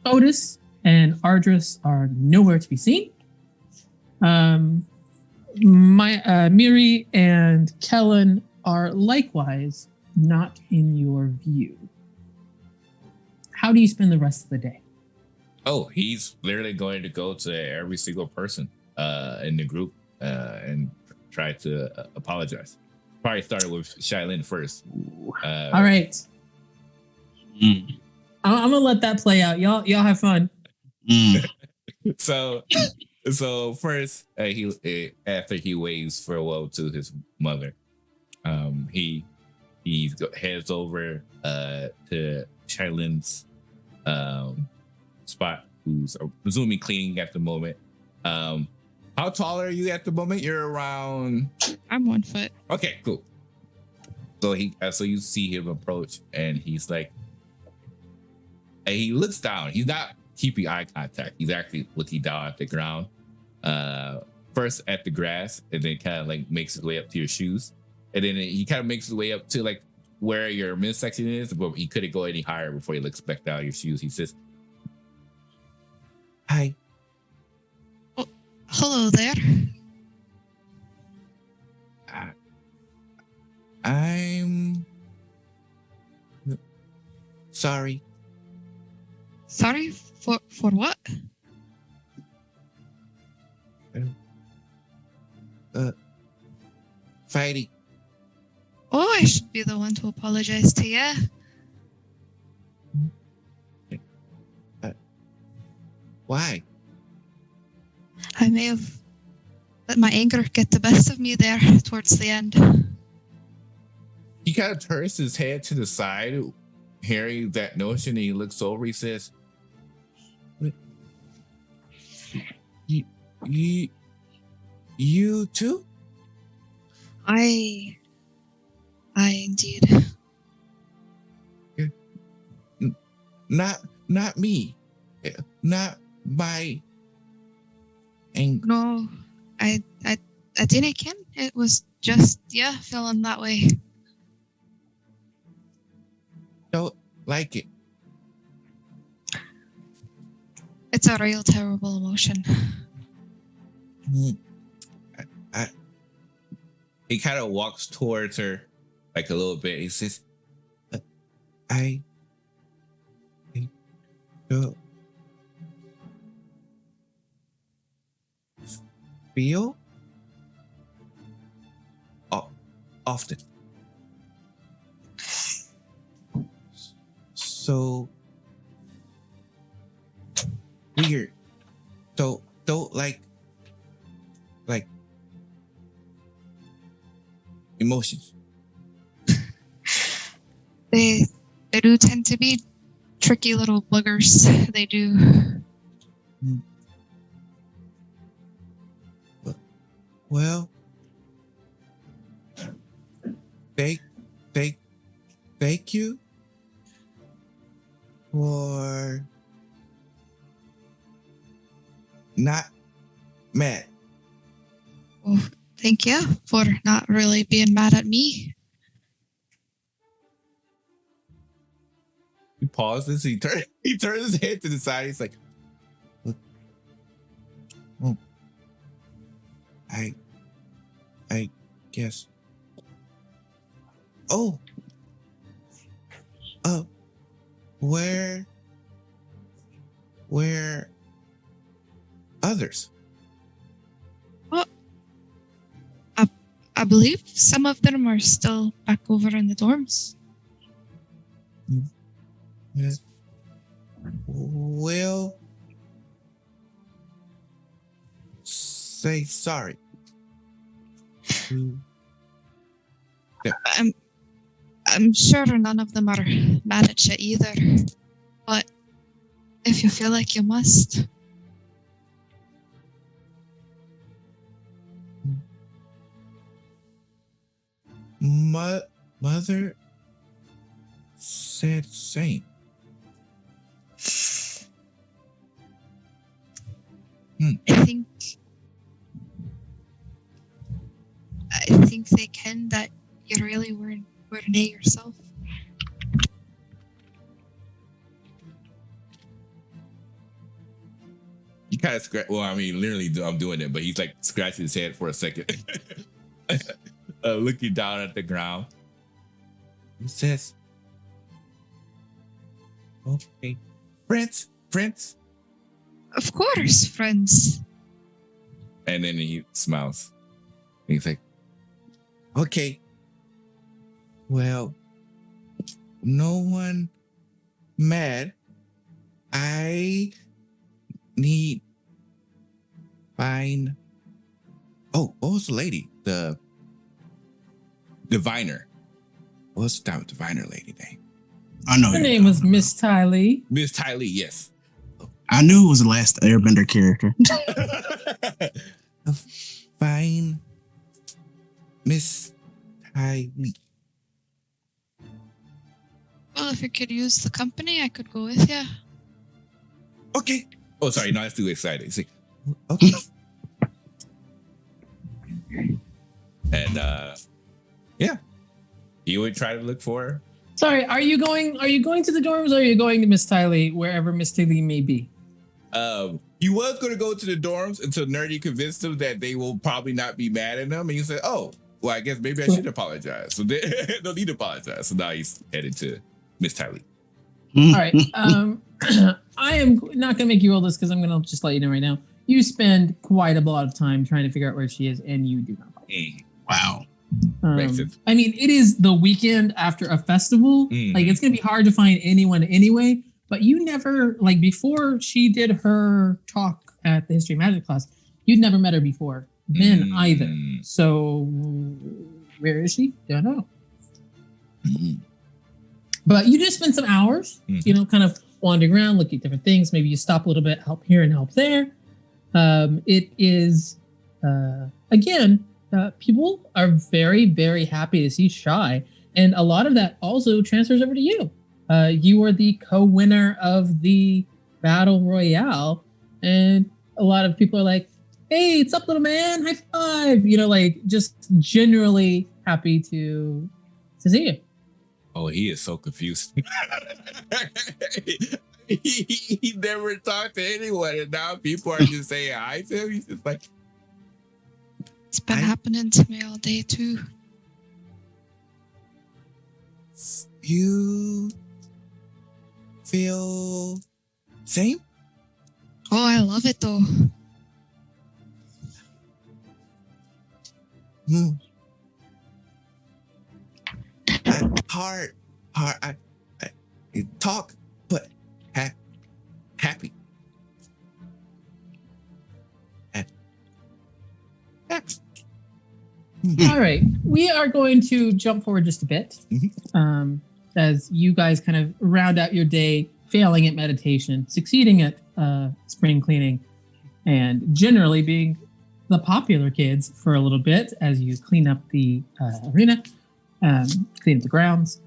Otis and Ardris are nowhere to be seen. Miri and Kellen are likewise not in your view. How do you spend the rest of the day? Oh, he's literally going to go to every single person in the group and try to apologize. Probably started with Shailin first. All right. I'm gonna let that play out. Y'all have fun. So first, he after he waves farewell to his mother, he heads over to Shailin's spot, who's presumably cleaning at the moment. How tall are you at the moment? You're around... I'm 1 foot. Okay, cool. So you see him approach, and he's like, and he looks down. He's not keeping eye contact. He's actually looking down at the ground, first at the grass, and then kind of like makes his way up to your shoes, and then he kind of makes his way up to like where your midsection is, but he couldn't go any higher before he looks back down at your shoes. He says, "Hi." Oh, hello there. I'm sorry. Sorry for what? Fighting. Oh, I should be the one to apologize to you. Why? I may have let my anger get the best of me there towards the end. He kind of turns his head to the side, hearing that notion, and he looks over. He says, "You too?" I indeed. Not me. Not my anger. No, I didn't ken. It was just feeling that way. Don't like it. It's a real terrible emotion. He kind of walks towards her like a little bit. He says, I don't feel often. So weird. Don't like emotions. They do tend to be tricky little buggers. They do. Well, thank you for not mad. Well, thank you for not really being mad at me. He pauses. He turns his head to the side. He's like, "Look, I guess. Oh, where others?" I believe some of them are still back over in the dorms. Will say sorry. I'm sure none of them are mad at you either. But if you feel like you must. Mother said same. I think they can that you really weren't it yourself. He kind of scratch. Well, I mean, literally, I'm doing it, but he's like scratching his head for a second, looking down at the ground. He says, "Okay, friends." Of course, friends. And then he smiles. And he's like, "Okay, well, no one mad. I need find. Oh, what was the lady? The diviner. What's that diviner lady name? I know Her name was Miss Tylee. Miss Tylee, yes. I knew it was the last Airbender character. Fine, Miss Tylee. Well, if you could use the company, I could go with you. Okay. Oh, sorry. No, that's too exciting. See, okay. And yeah, you would try to look for her. Sorry, are you going to the dorms, or are you going to Miss Tiley, wherever Miss Tiley may be? He was going to go to the dorms until Nerdy convinced him that they will probably not be mad at him, and he said, "Oh, well, I guess maybe I should apologize." So they don't need to apologize. So now he's headed to Miss Tiley. All right. I am not going to make you roll this because I'm going to just let you know right now. You spend quite a lot of time trying to figure out where she is, and you do not find her. Wow. I mean, it is the weekend after a festival. Like, it's going to be hard to find anyone anyway. But you never, like, before she did her talk at the History of Magic class, you'd never met her before then either. So, where is she? Don't know. But you just spend some hours, you know, kind of wandering around, looking at different things. Maybe you stop a little bit, help here and help there. It is, again, people are very, very happy to see Shy. And a lot of that also transfers over to you. You are the co-winner of the Battle Royale. And a lot of people are like, hey, it's up, little man, high five. You know, like, just generally happy to see you. Oh, he is so confused. he never talked to anyone, and now people are just saying hi to him. He's just like, It's been happening to me all day too. you feel same? Oh, I love it though. Hard. I talk, but happy. All right, we are going to jump forward just a bit as you guys kind of round out your day, failing at meditation, succeeding at spring cleaning, and generally being the popular kids for a little bit as you clean up the arena, clean up the grounds.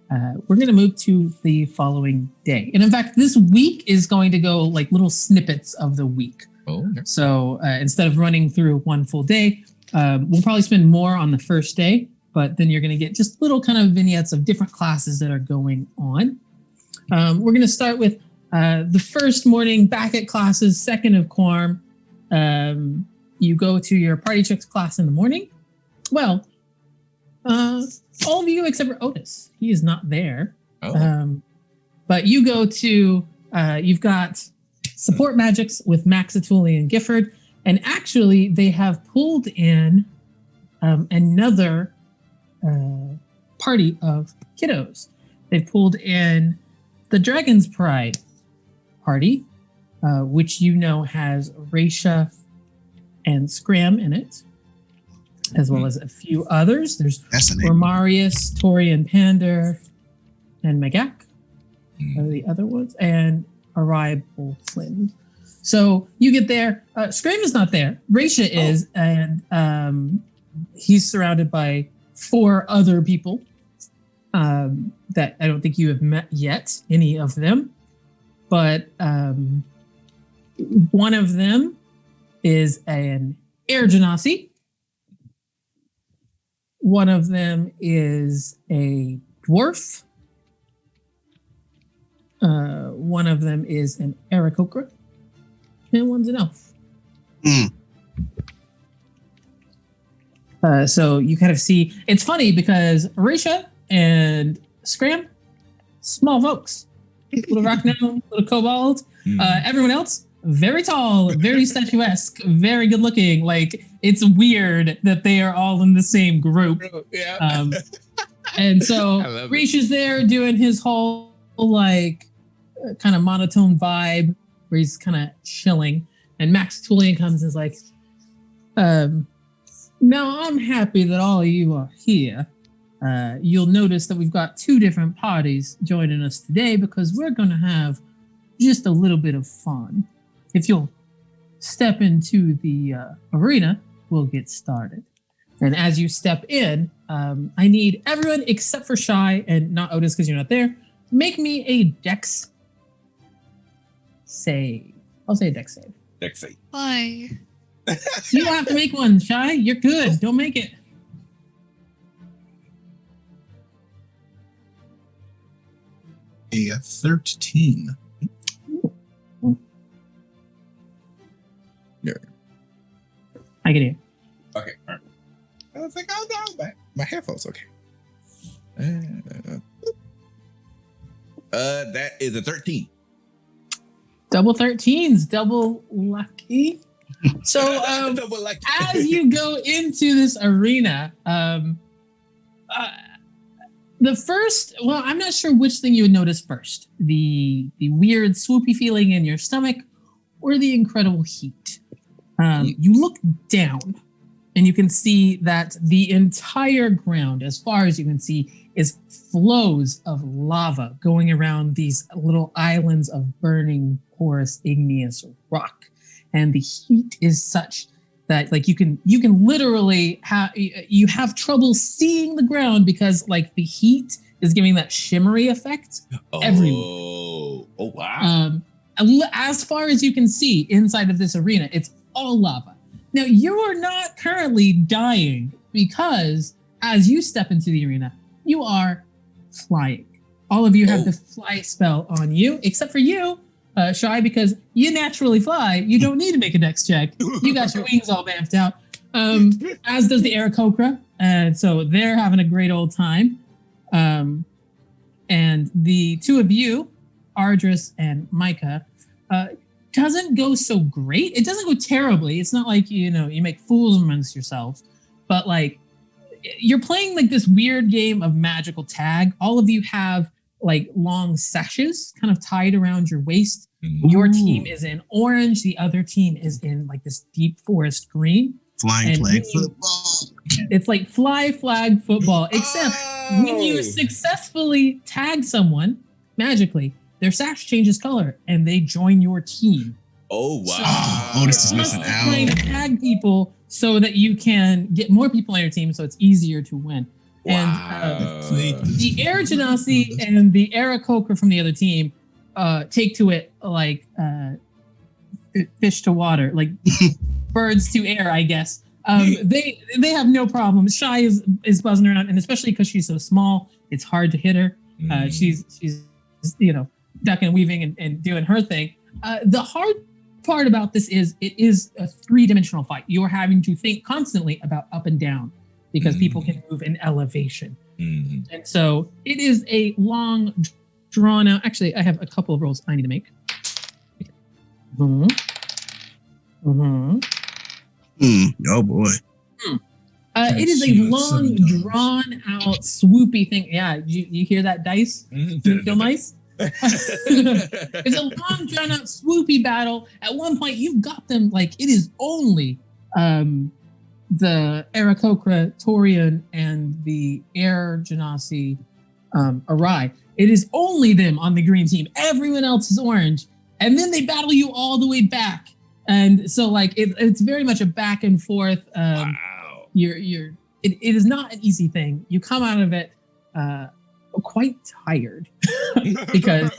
We're going to move to the following day. And in fact, this week is going to go like little snippets of the week. Oh, okay. So instead of running through one full day, we'll probably spend more on the first day, but then you're going to get just little kind of vignettes of different classes that are going on. We're going to start with the first morning back at classes, second of quorum. You go to your party tricks class in the morning. Well, all of you except for Otis. He is not there. Oh. But you go to, you've got support magics with Max, Atuli, and Gifford. And actually, they have pulled in another party of kiddos. They've pulled in the Dragon's Pride party, which you know has Raisha and Scram in it, as well as a few others. There's Romarius, Tori and Pander, and Magak are the other ones, and Arrival Flynn. So you get there. Scram is not there. Raisha is, and he's surrounded by 4 other people that I don't think you have met yet, any of them. But one of them is an Air Genasi. One of them is a dwarf. One of them is an Aarakocra. And one's an elf. So you kind of see, it's funny because Arisha and Scram, small folks. Little rock gnome, little kobold. Everyone else, very tall, very statuesque, very good looking. Like, it's weird that they are all in the same group. Yeah. And so Risha's there doing his whole like kind of monotone vibe where he's kind of chilling. And Max Tullian comes and is like, now I'm happy that all of you are here. You'll notice that we've got 2 different parties joining us today because we're going to have just a little bit of fun. If you'll step into the arena, we'll get started. And as you step in, I need everyone except for Shy and not Otis because you're not there, make me a dex save. I'll say a dex save. Dex save. Why? You don't have to make one, Shy. You're good. Don't make it. A 13. I can hear. Okay. All right. I was like, oh no, my headphones. Okay. That is a 13. Double 13s, double lucky. So Double lucky. as you go into this arena, the first, well, I'm not sure which thing you would notice first. The weird swoopy feeling in your stomach or the incredible heat. You look down and you can see that the entire ground, as far as you can see, is flows of lava going around these little islands of burning, porous, igneous rock. And the heat is such that like you can literally have trouble seeing the ground because like the heat is giving that shimmery effect everywhere. Oh wow. As far as you can see inside of this arena, it's all lava. Now, you are not currently dying because as you step into the arena, you are flying. All of you have the fly spell on you, except for you, Shy, because you naturally fly. You don't need to make a dex check. You got your wings all bamfed out, as does the Aarakocra. And so they're having a great old time. And the two of you, Ardris and Micah, doesn't go so great. It doesn't go terribly. It's not like, you make fools amongst yourselves, but like you're playing like this weird game of magical tag. All of you have like long sashes kind of tied around your waist. Ooh. Your team is in orange. The other team is in like this deep forest green. Flying flag football. It's like fly flag football, except when you successfully tag someone magically, their sash changes color and they join your team. Oh wow. So, Otis is missing out. Trying to tag people so that you can get more people on your team so it's easier to win. Wow. And the Air Genasi and the Aarakocra from the other team take to it like fish to water, like birds to air, I guess. They have no problem. Shy is buzzing around, and especially because she's so small, it's hard to hit her. She's ducking and weaving and doing her thing. The hard part about this is it is a 3-dimensional fight. You're having to think constantly about up and down because people can move in elevation. And so it is a long, drawn out. Actually, I have a couple of rolls I need to make. Oh boy. It is a long, drawn out, swoopy thing. Yeah, you hear that dice? Feel nice? It's a long, drawn out, swoopy battle. At one point, you've got them like it is only the Aarakocra, Torian, and the Air Genasi Arai. It is only them on the green team. Everyone else is orange. And then they battle you all the way back. And so like it's very much a back and forth. Wow. It is not an easy thing. You come out of it quite tired because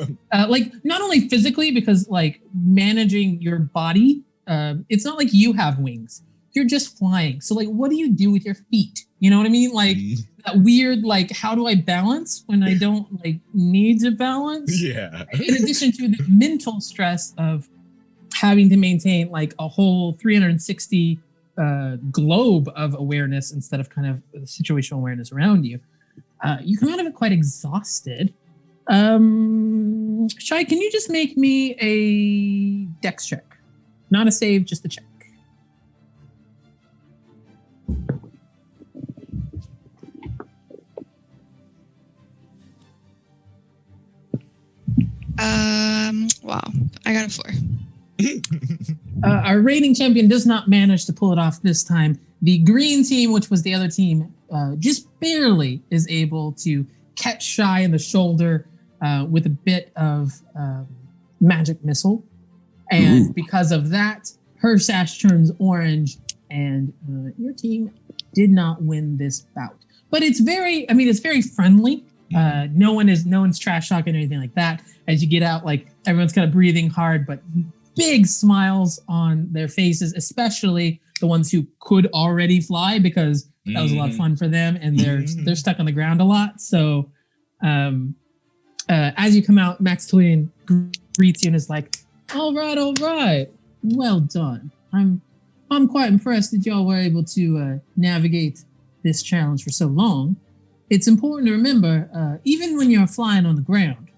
like not only physically, because like managing your body, it's not like you have wings. You're just flying. So like what do you do with your feet? You know what I mean? Like that weird, like, how do I balance when I don't like need to balance? Yeah. In addition to the mental stress of having to maintain like a whole 360 globe of awareness instead of kind of situational awareness around you. You come out of it quite exhausted. Shai, can you just make me a dex check? Not a save, just a check. Wow, I got a 4. Our reigning champion does not manage to pull it off this time. The green team, which was the other team, just barely is able to catch Shy in the shoulder with a bit of magic missile. And because of that, her sash turns orange, and your team did not win this bout. But it's very friendly. No one's trash talking or anything like that. As you get out, like everyone's kind of breathing hard, but big smiles on their faces, especially the ones who could already fly, because that was a lot of fun for them, and they're stuck on the ground a lot. So as you come out, Max Twain greets you and is like, all right, well done. I'm quite impressed that y'all were able to navigate this challenge for so long. It's important to remember, even when you're flying on the ground,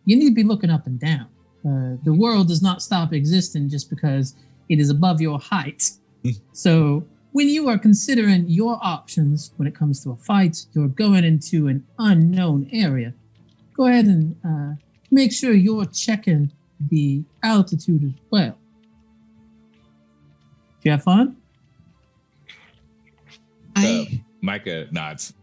you need to be looking up and down. The world does not stop existing just because it is above your height. So when you are considering your options when it comes to a fight, you're going into an unknown area, go ahead and make sure you're checking the altitude as well. Do you have fun? Micah nods.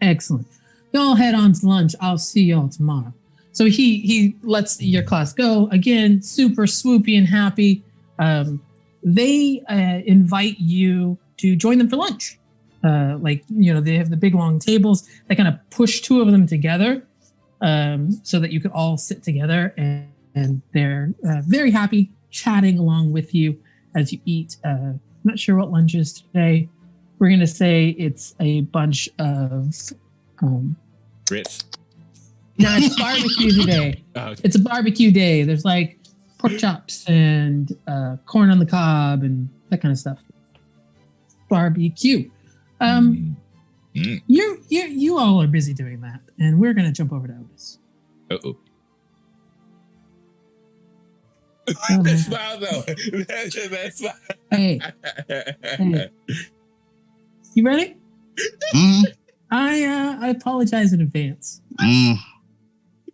Excellent. Y'all head on to lunch. I'll see y'all tomorrow. So he lets your class go. Again, super swoopy and happy. They invite you to join them for lunch. They have the big long tables. They kind of push two of them together so that you could all sit together, and they're very happy chatting along with you as you eat. I'm not sure what lunch is today. We're going to say it's a bunch of... Grits. No, it's barbecue today. Oh, okay. It's a barbecue day. There's like pork chops and corn on the cob and that kind of stuff. Barbecue. You all are busy doing that, and we're gonna jump over to Otis. Uh-oh. That smile though. That smile. Hey. You ready? I apologize in advance.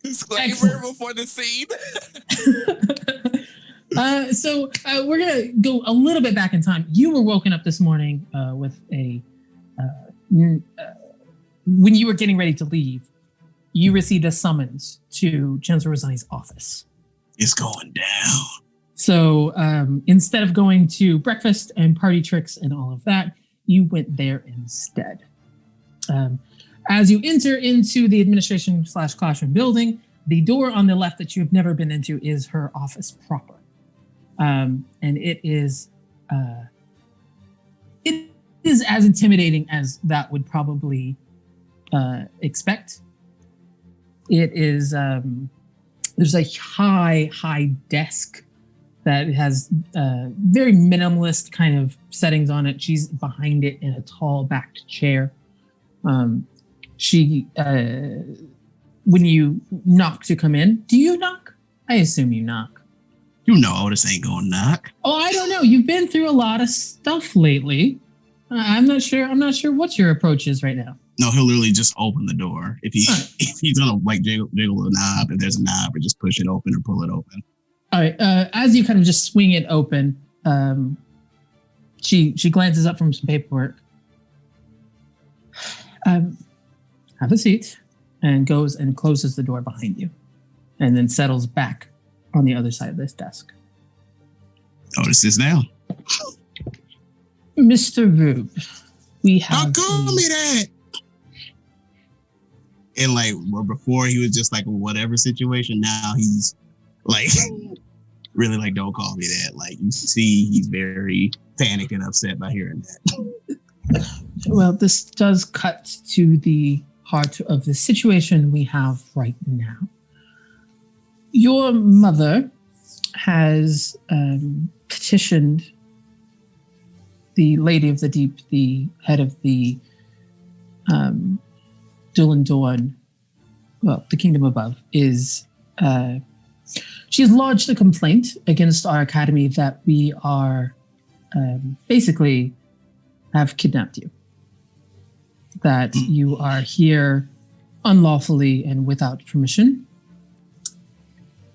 Disclaimer before the scene. So we're gonna go a little bit back in time. You were woken up this morning with when you were getting ready to leave, you received a summons to Chancellor Rosani's office. It's going down. So instead of going to breakfast and party tricks and all of that, you went there instead. As you enter into the administration/classroom building, the door on the left that you have never been into is her office proper. And it is as intimidating as that would probably expect. It is, there's a high desk that has very minimalist kind of settings on it. She's behind it in a tall backed chair. When you knock to come in, do you knock? I assume you knock. You know Otis ain't gonna knock. Oh, I don't know. You've been through a lot of stuff lately. I'm not sure what your approach is right now. No, he'll literally just open the door. If he's gonna like jiggle a knob, if there's a knob, or just push it open or pull it open. All right. As you kind of just swing it open, she glances up from some paperwork. Have a seat, and goes and closes the door behind you, and then settles back on the other side of this desk. Otis sits down. Mr. Rube, we have... Don't call me that! And like, well, before he was just like, whatever situation, now he's like, really like, don't call me that. Like, you see, he's very panicked and upset by hearing that. Well, this does cut to the heart of the situation we have right now. Your mother has petitioned the Lady of the Deep, the head of the Dulan Dorn, well, the Kingdom Above, is she has lodged a complaint against our academy that we are basically have kidnapped you. That you are here unlawfully and without permission.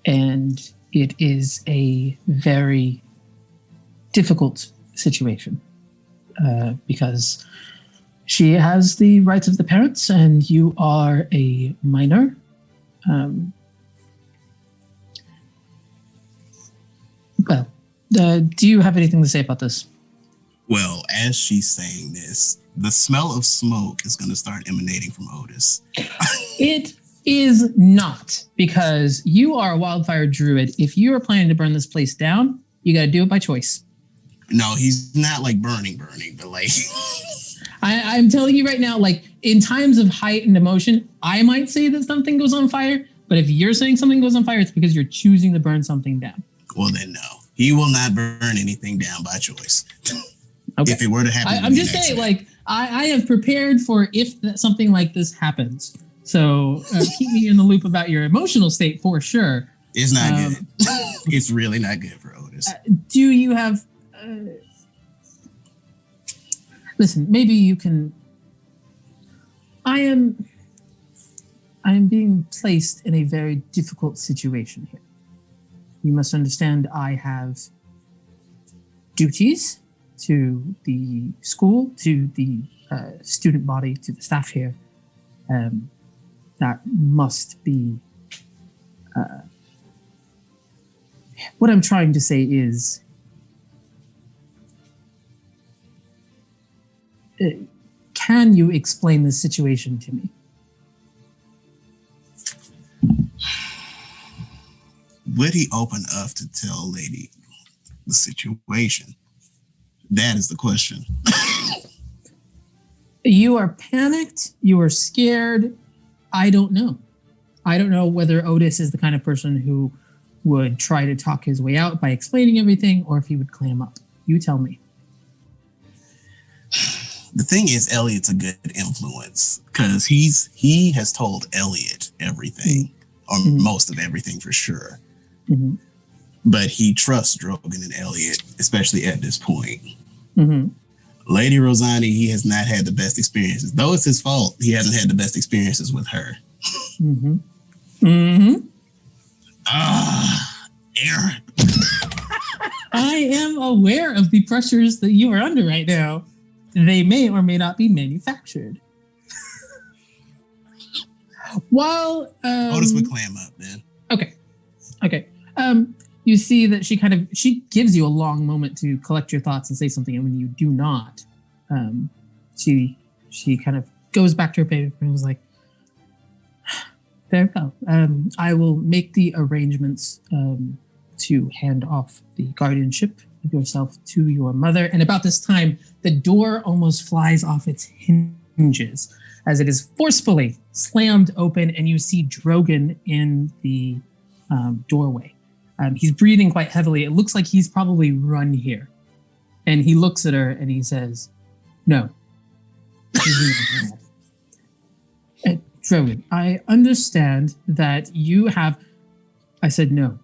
And it is a very difficult situation because she has the rights of the parents and you are a minor. Do you have anything to say about this? Well, as she's saying this, The smell of smoke is going to start emanating from Otis. It is not, because you are a wildfire druid. If you are planning to burn this place down, you got to do it by choice. No, he's not like burning, but like... I'm telling you right now, like in times of heightened emotion, I might say that something goes on fire, but if you're saying something goes on fire, it's because you're choosing to burn something down. Well, then no. He will not burn anything down by choice. Okay. If it were to happen. I'm just saying, like, I have prepared for if something like this happens. So keep me in the loop about your emotional state for sure. It's not good. It's really not good for Otis. Do you have... listen, maybe you can... I am being placed in a very difficult situation here. You must understand I have duties to the school, to the student body, to the staff here. That must be... what I'm trying to say is... can you explain this situation to me? Would he open up to tell Lady the situation? That is the question. You are panicked. You are scared. I don't know. I don't know whether Otis is the kind of person who would try to talk his way out by explaining everything, or if he would clam up. You tell me. The thing is, Elliot's a good influence because he has told Elliot everything, or most of everything for sure. Mm-hmm. But he trusts Grogan and Elliot, especially at this point. Mm-hmm. Lady Rosani, he has not had the best experiences. Though it's his fault, he hasn't had the best experiences with her. Mm-hmm. Mm-hmm. Aaron. I am aware of the pressures that you are under right now. They may or may not be manufactured. While Otis would clam up, man. Okay. You see that she gives you a long moment to collect your thoughts and say something, and when you do not, she kind of goes back to her paper and was like, "Very well. I will make the arrangements to hand off the guardianship of yourself to your mother." And about this time, the door almost flies off its hinges as it is forcefully slammed open, and you see Grogan in the doorway. He's breathing quite heavily. It looks like he's probably run here. And he looks at her and he says, "No." Grogan, I understand that you have... I said no.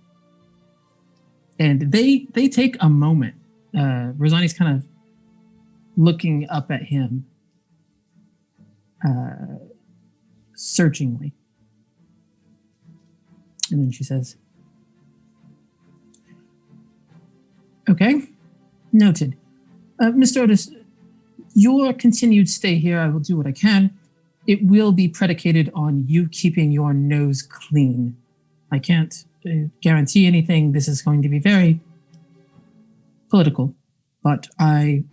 And they take a moment. Rosani's kind of looking up at him searchingly. And then she says, "Okay, noted. Mr. Otis, your continued stay here, I will do what I can. It will be predicated on you keeping your nose clean. I can't guarantee anything. This is going to be very political, but I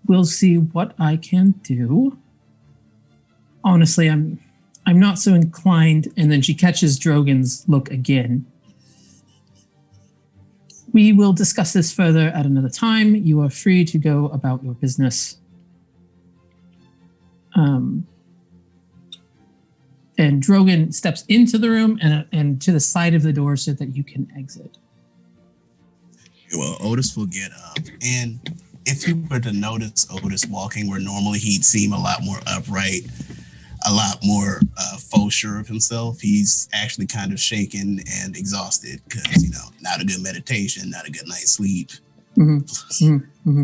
will see what I can do. Honestly, I'm not so inclined." And then she catches Drogon's look again. "We will discuss this further at another time. You are free to go about your business." And Grogan steps into the room and to the side of the door so that you can exit. Well, Otis will get up. And if you were to notice Otis walking where normally he'd seem a lot more upright, a lot more faux sure of himself, he's actually kind of shaken and exhausted because, not a good meditation, not a good night's sleep. Mm-hmm. Mm-hmm. Mm-hmm.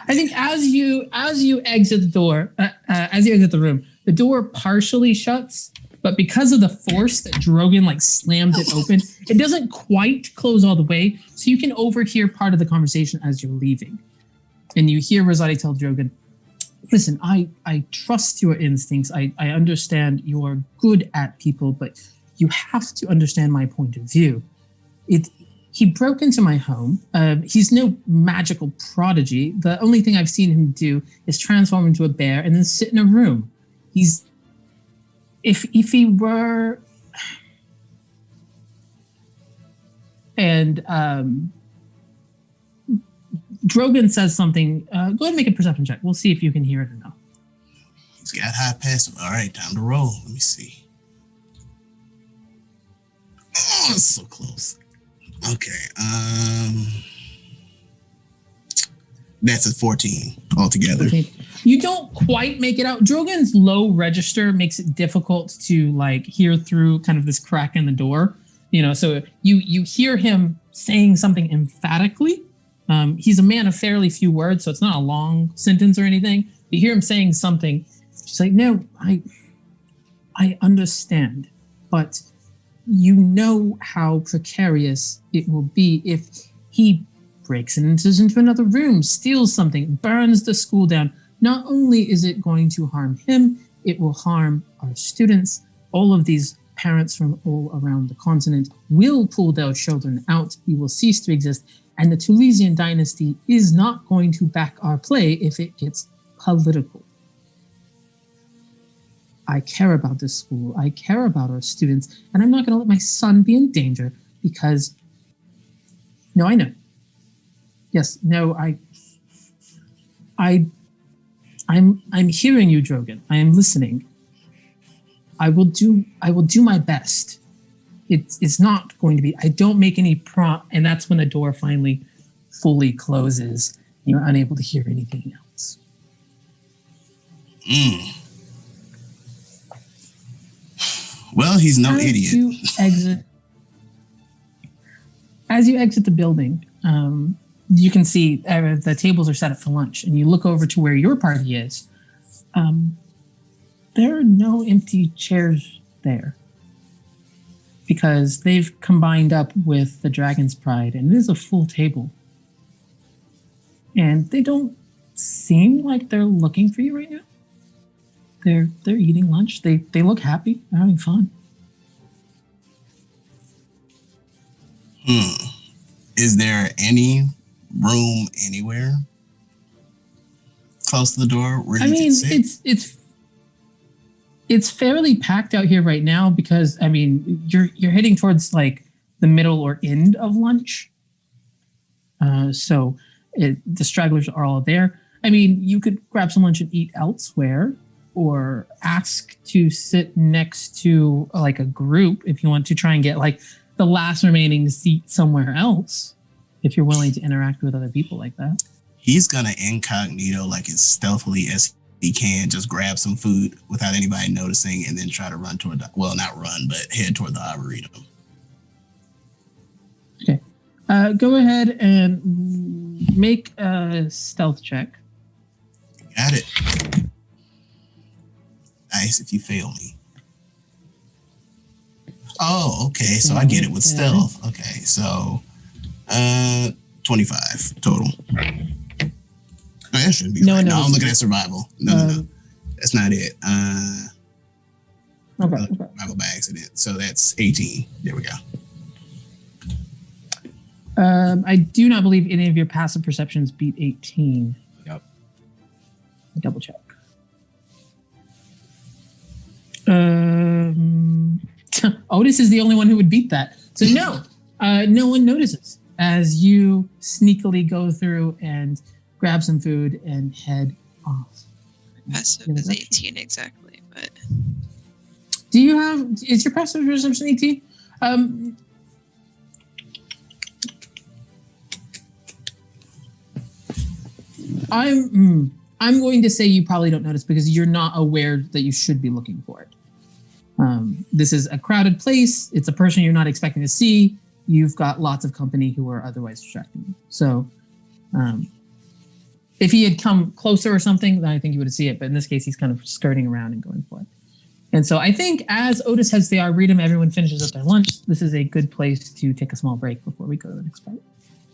I think as you exit the door, as you exit the room, the door partially shuts, but because of the force that Grogan slammed it open, it doesn't quite close all the way, so you can overhear part of the conversation as you're leaving. And you hear Rosati tell Grogan, "Listen, I trust your instincts. I understand you are good at people, but you have to understand my point of view. he broke into my home. He's no magical prodigy. The only thing I've seen him do is transform into a bear and then sit in a room. If he were, and Grogan says something. Go ahead and make a perception check. We'll see if you can hear it or not. He's got high passive. All right, time to roll. Let me see. Oh, it's so close. Okay. That's a 14 altogether. Okay. You don't quite make it out. Drogon's low register makes it difficult to like hear through kind of this crack in the door. So you hear him saying something emphatically. He's a man of fairly few words, so it's not a long sentence or anything. You hear him saying something. She's like, no, I understand, but you know how precarious it will be if he breaks and enters into another room, steals something, burns the school down. Not only is it going to harm him, it will harm our students. All of these parents from all around the continent will pull their children out. We will cease to exist. And the Tulesian dynasty is not going to back our play if it gets political. I care about this school. I care about our students. And I'm not going to let my son be in danger because... No, I know. Yes, no, I'm hearing you, Grogan. I am listening. I will do my best. It's not going to be, I don't make any prompt, and that's when the door finally fully closes. You're unable to hear anything else. Well, he's no idiot. As you exit the building, you can see the tables are set up for lunch, and you look over to where your party is. There are no empty chairs there because they've combined up with the Dragon's Pride, and it is a full table. And they don't seem like they're looking for you right now. They're eating lunch. They look happy. They're having fun. Is there any room anywhere close to the door where you can sit? It's fairly packed out here right now because you're heading towards like the middle or end of lunch. So the stragglers are all there. You could grab some lunch and eat elsewhere, or ask to sit next to like a group if you want to try and get like the last remaining seat somewhere else, if you're willing to interact with other people like that. He's gonna incognito like as stealthily as he can, just grab some food without anybody noticing, and then try to run toward not run, but head toward the Arboretum. Okay. Go ahead and make a stealth check. Got it. Nice if you fail me. Oh, okay. So I get it with stealth. Okay, so 25 total. Oh, that shouldn't be right. No, I'm looking at survival. No. That's not it. Okay. Survival by accident. So that's 18. There we go. I do not believe any of your passive perceptions beat 18. Yep. Double check. Otis is the only one who would beat that. So no, no one notices as you sneakily go through and grab some food and head off. Passive is 18 exactly, but... Is your passive perception 18? I'm going to say you probably don't notice because you're not aware that you should be looking for it. This is a crowded place. It's a person you're not expecting to see. You've got lots of company who are otherwise distracting you. So if he had come closer or something, then I think you would see it. But in this case, he's kind of skirting around and going for it. And so I think as Otis heads to the Arboretum, everyone finishes up their lunch. This is a good place to take a small break before we go to the next part.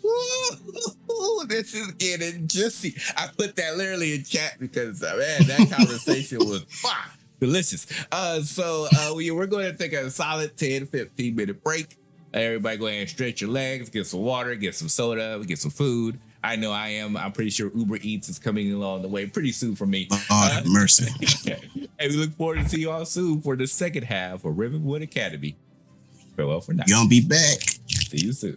Ooh, this is getting juicy. I put that literally in chat because, man, that conversation was delicious. So we're going to take a solid 10, 15-minute break. Everybody go ahead and stretch your legs, get some water, get some soda, get some food. I know I am. I'm pretty sure Uber Eats is coming along the way pretty soon for me. Lord have mercy. And we look forward to see you all soon for the second half of Rivenwood Academy. Farewell for now. Gonna be back. See you soon.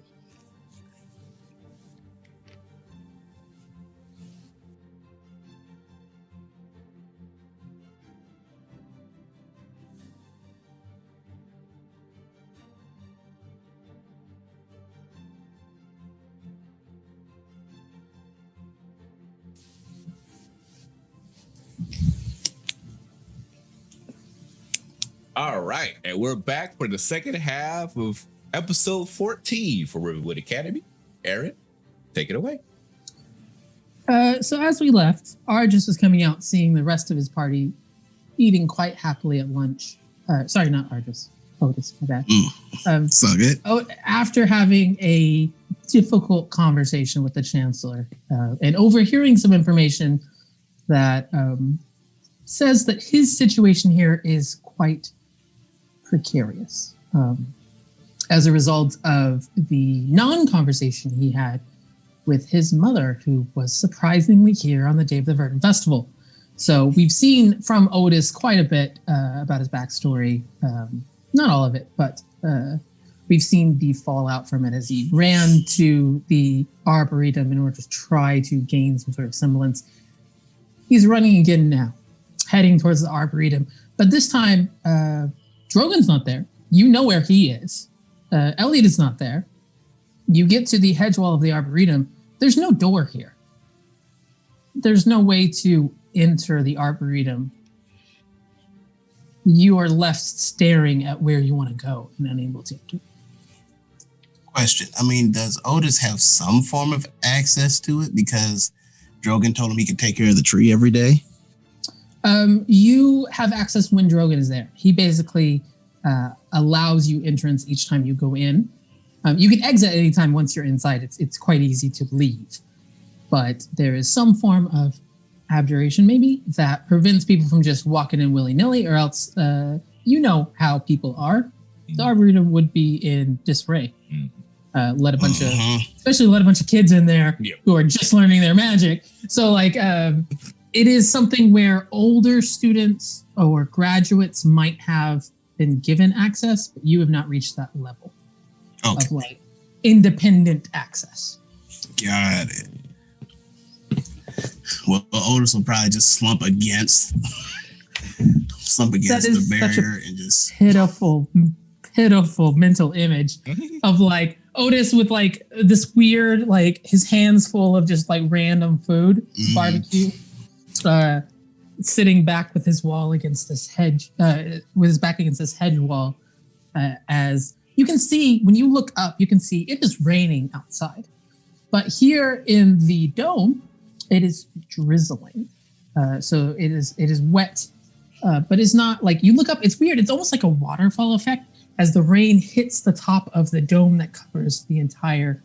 All right, and we're back for the second half of episode 14 for Rivenwood Academy. Aaron, take it away. So as we left, Argus was coming out, seeing the rest of his party eating quite happily at lunch. Sorry, not Argus. Otis, my bad. So good. After having a difficult conversation with the Chancellor and overhearing some information that says that his situation here is quite precarious as a result of the non-conversation he had with his mother, who was surprisingly here on the day of the Verdant Festival. So we've seen from Otis quite a bit about his backstory. Not all of it, but we've seen the fallout from it as he ran to the Arboretum in order to try to gain some sort of semblance. He's running again now, heading towards the Arboretum. But this time, Grorgen's not there. You know where he is. Elliot is not there. You get to the hedge wall of the Arboretum. There's no door here. There's no way to enter the Arboretum. You are left staring at where you want to go and unable to enter. Question. I mean, does Otis have some form of access to it? Because Grorgen told him he could take care of the tree every day. You have access when Grorgen is there. He basically allows you entrance each time you go in. You can exit anytime once you're inside. It's quite easy to leave. But there is some form of abjuration, maybe, that prevents people from just walking in willy-nilly, or else you know how people are. The Arboretum would be in disarray. Let a bunch of, especially let a bunch of kids in there who are just learning their magic. So like, it is something where older students or graduates might have been given access, but you have not reached that level of like independent access. Got it. Well, Otis will probably just slump against the barrier and just pitiful mental image of like Otis with like this weird, like his hands full of just like random food, barbecue, sitting back with his wall against this hedge, with his back against this hedge wall. As you can see, when you look up, you can see it is raining outside. But here in the dome, it is drizzling. So it is wet, but it's not like, you look up, it's weird. It's almost like a waterfall effect as the rain hits the top of the dome that covers the entire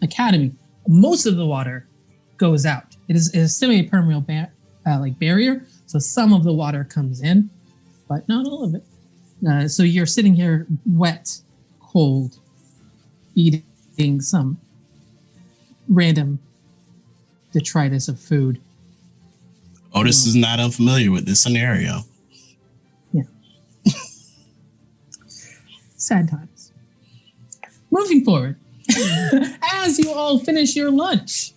academy. Most of the water goes out. It is a semi-permeable barrier, so some of the water comes in, but not all of it. So you're sitting here wet, cold, eating some random detritus of food. Otis is not unfamiliar with this scenario. Yeah. Sad times. Moving forward, as you all finish your lunch,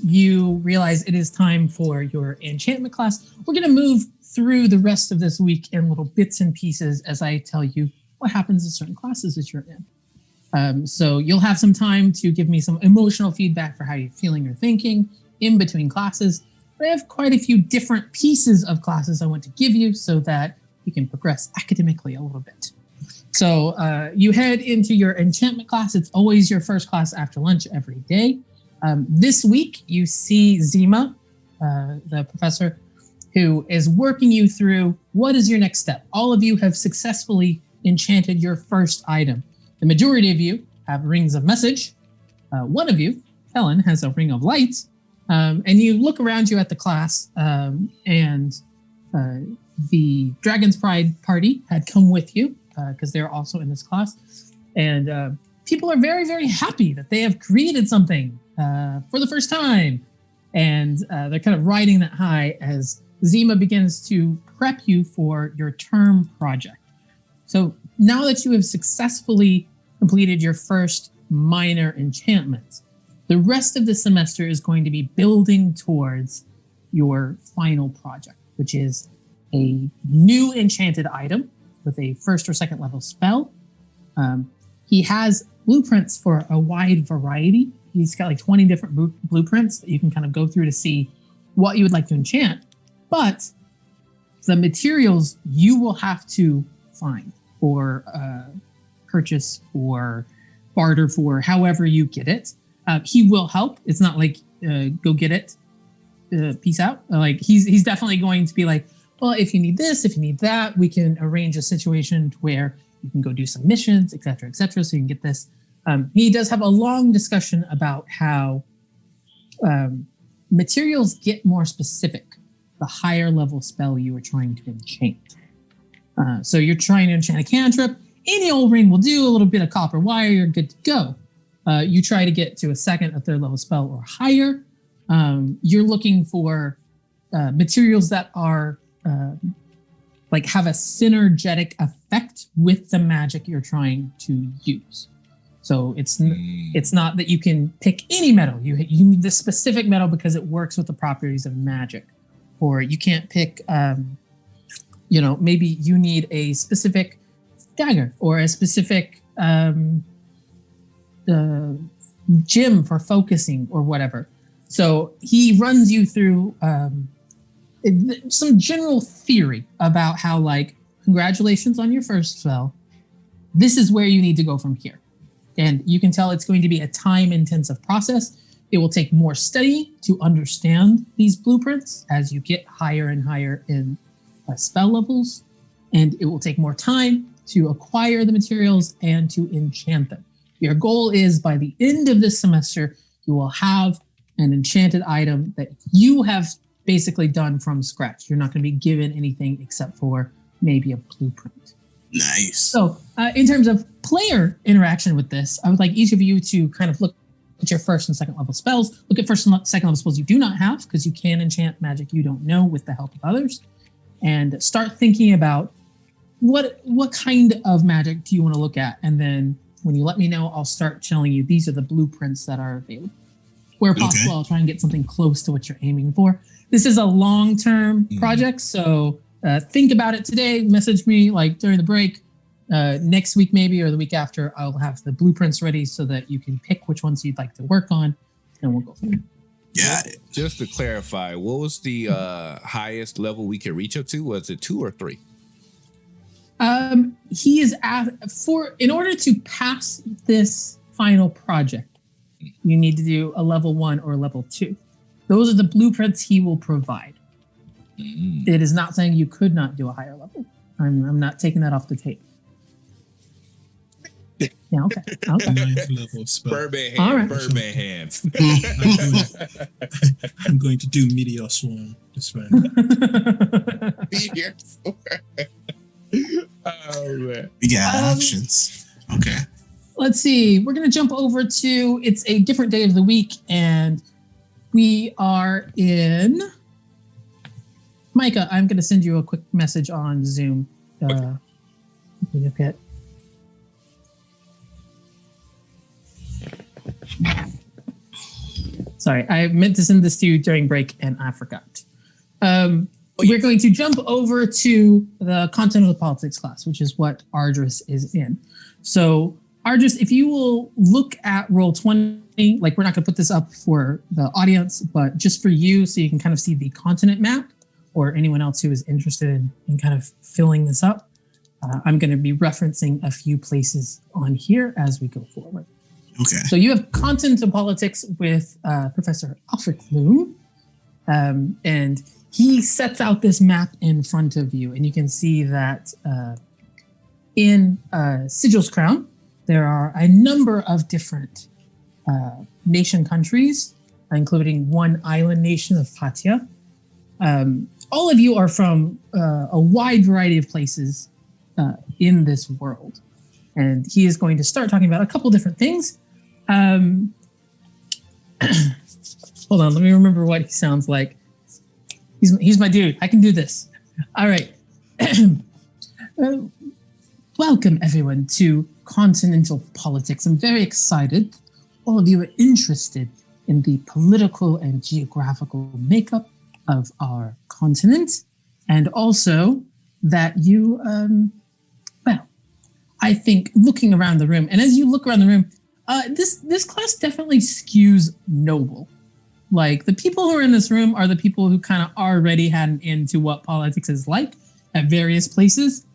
you realize it is time for your enchantment class. We're going to move through the rest of this week in little bits and pieces as I tell you what happens in certain classes that you're in. So you'll have some time to give me some emotional feedback for how you're feeling or thinking in between classes. But I have quite a few different pieces of classes I want to give you so that you can progress academically a little bit. So you head into your enchantment class. It's always your first class after lunch every day. This week, you see Zima, the professor, who is working you through what is your next step. All of you have successfully enchanted your first item. The majority of you have rings of message. One of you, Helen, has a ring of light. And you look around you at the class, and the Dragon's Pride party had come with you. because they're also in this class. And people are very, very happy that they have created something for the first time. And they're kind of riding that high as Zima begins to prep you for your term project. So now that you have successfully completed your first minor enchantments, the rest of the semester is going to be building towards your final project, which is a new enchanted item with a first or second level spell. He has blueprints for a wide variety. He's got like 20 different blueprints that you can kind of go through to see what you would like to enchant. But the materials you will have to find or purchase or barter for, however you get it. He will help. It's not like go get it, peace out. Like he's definitely going to be like, well, if you need this, if you need that, we can arrange a situation where you can go do some missions, et cetera, so you can get this. He does have a long discussion about how materials get more specific the higher level spell you are trying to enchant. So you're trying to enchant a cantrip, any old ring will do, a little bit of copper wire, you're good to go. You try to get to a second, a third level spell or higher. You're looking for materials that are like have a synergetic effect with the magic you're trying to use. So it's not that you can pick any metal. You need this specific metal because it works with the properties of magic. Or you can't pick, maybe you need a specific dagger or a specific gem for focusing or whatever. So he runs you through some general theory about how, like, congratulations on your first spell. This is where you need to go from here. And you can tell it's going to be a time-intensive process. It will take more study to understand these blueprints as you get higher and higher in spell levels. And it will take more time to acquire the materials and to enchant them. Your goal is by the end of this semester, you will have an enchanted item that you have basically done from scratch. You're not going to be given anything except for maybe a blueprint. Nice. So in terms of player interaction with this, I would like each of you to kind of look at your first and second level spells. Look at first and second level spells you do not have, because you can enchant magic you don't know with the help of others. And start thinking about what kind of magic do you want to look at? And then when you let me know, I'll start telling you these are the blueprints that are available. Where possible, I'll try and get something close to what you're aiming for. This is a long-term project, so think about it today. Message me like during the break. Next week maybe, or the week after, I'll have the blueprints ready so that you can pick which ones you'd like to work on, and we'll go from there. Yeah. Just to clarify, what was the highest level we could reach up to? Was it 2 or 3? He is in order to pass this final project, you need to do a level 1 or level 2. Those are the blueprints he will provide. It is not saying you could not do a higher level. I'm not taking that off the table. Yeah, okay. 9th level spell. Birdman hands. All right. Birdman hands. I'm going to do Meteor Swarm this round. Oh, man. We got options. Okay. Let's see. We're going to jump over to, it's a different day of the week, and we are in... Micah, I'm going to send you a quick message on Zoom. Look at... Sorry, I meant to send this to you during break, and I forgot. We're going to jump over to the Continental Politics class, which is what Ardris is in. So, Ardris, if you will look at Roll20, like we're not going to put this up for the audience, but just for you, so you can kind of see the continent map, or anyone else who is interested in kind of filling this up. I'm going to be referencing a few places on here as we go forward. Okay. So you have Continental Politics with Professor Alfred Bloom, and he sets out this map in front of you, and you can see that in Sigil's Crown, there are a number of different nation countries, including one island nation of Patia. All of you are from a wide variety of places in this world. And he is going to start talking about a couple different things. Hold on, let me remember what he sounds like. He's my dude. I can do this. All right. Welcome, everyone, to Continental Politics. I'm very excited. All of you are interested in the political and geographical makeup of our continent, and also that you, I think looking around the room, and as you look around the room, this class definitely skews noble. Like, the people who are in this room are the people who kind of already had an into what politics is like at various places.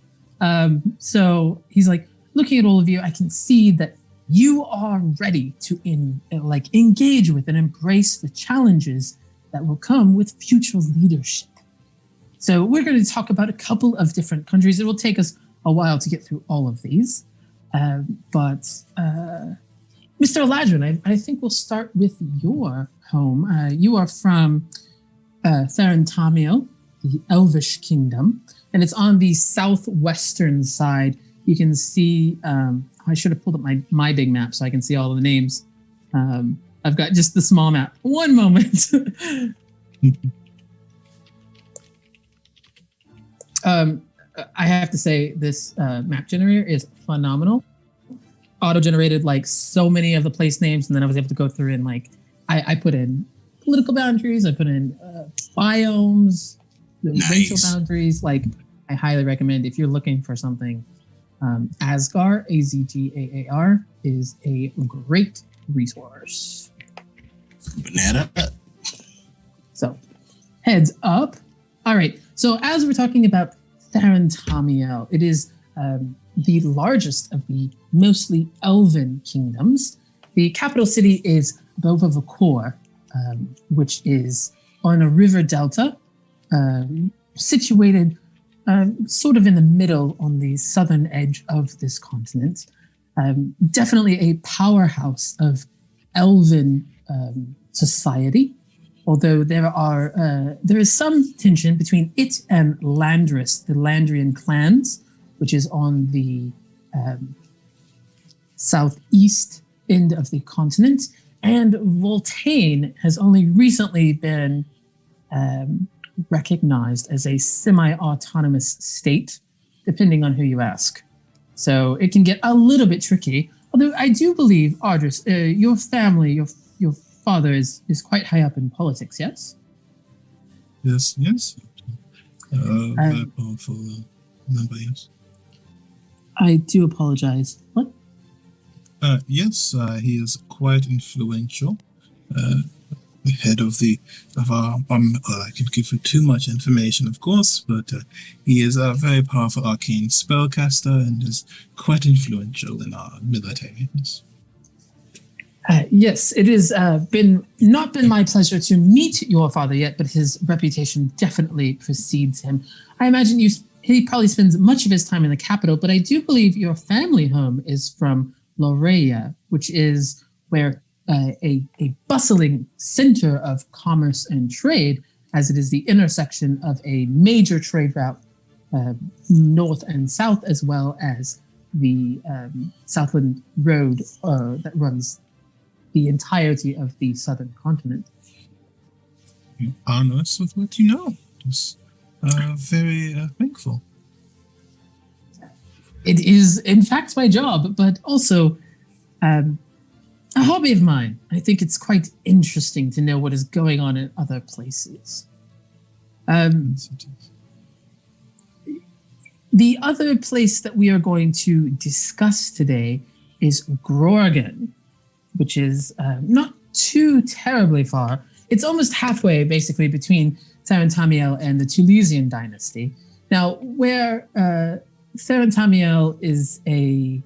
So he's like, looking at all of you, I can see that you are ready to engage with and embrace the challenges that will come with future leadership. So we're going to talk about a couple of different countries. It will take us a while to get through all of these. But Mr. Aladrin, I think we'll start with your home. You are from Thamio, the Elvish Kingdom, and it's on the southwestern side. You can see, I should have pulled up my big map so I can see all of the names. I've got just the small map. One moment. I have to say this map generator is phenomenal. Auto-generated like so many of the place names, and then I was able to go through and I put in political boundaries, I put in biomes, racial boundaries. I highly recommend if you're looking for something. Asgar, Azgaar, is a great resource. Banana. So, heads up. All right. So, as we're talking about Thamio, it is the largest of the mostly elven kingdoms. The capital city is Bovavakor, which is on a river delta, situated sort of in the middle on the southern edge of this continent. Definitely a powerhouse of elven society, although there is some tension between it and Landris, the Landrian clans, which is on the southeast end of the continent. And Voltaine has only recently been recognized as a semi-autonomous state, depending on who you ask. So it can get a little bit tricky. Although I do believe, Ardris, your family, your father is quite high up in politics, yes? Yes. Very powerful member, yes. I do apologize. What? Yes, he is quite influential. The head of our I can give you too much information, of course, but he is a very powerful arcane spellcaster and is quite influential in our military. Yes, it has not been my pleasure to meet your father yet, but his reputation definitely precedes him. I imagine he probably spends much of his time in the capital, but I do believe your family home is from Loreia, which is where a bustling center of commerce and trade, as it is the intersection of a major trade route north and south, as well as the Southland Road that runs the entirety of the southern continent. You honor us with what you know. Just very thankful. It is, in fact, my job, but also a hobby of mine. I think it's quite interesting to know what is going on in other places. The other place that we are going to discuss today is Grorgen, which is not too terribly far. It's almost halfway, basically, between Thamio and the Tulesian dynasty. Now, where Thamio is a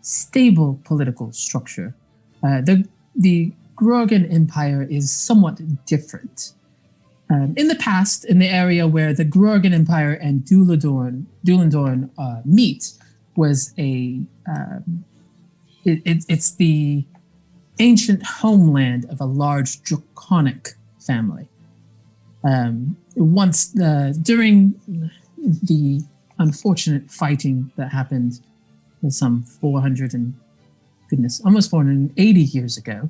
stable political structure, the Grogan Empire is somewhat different. In the past, in the area where the Grogan Empire and Dulandorn meet, was it's the ancient homeland of a large draconic family. Once during the unfortunate fighting that happened some 480 years ago.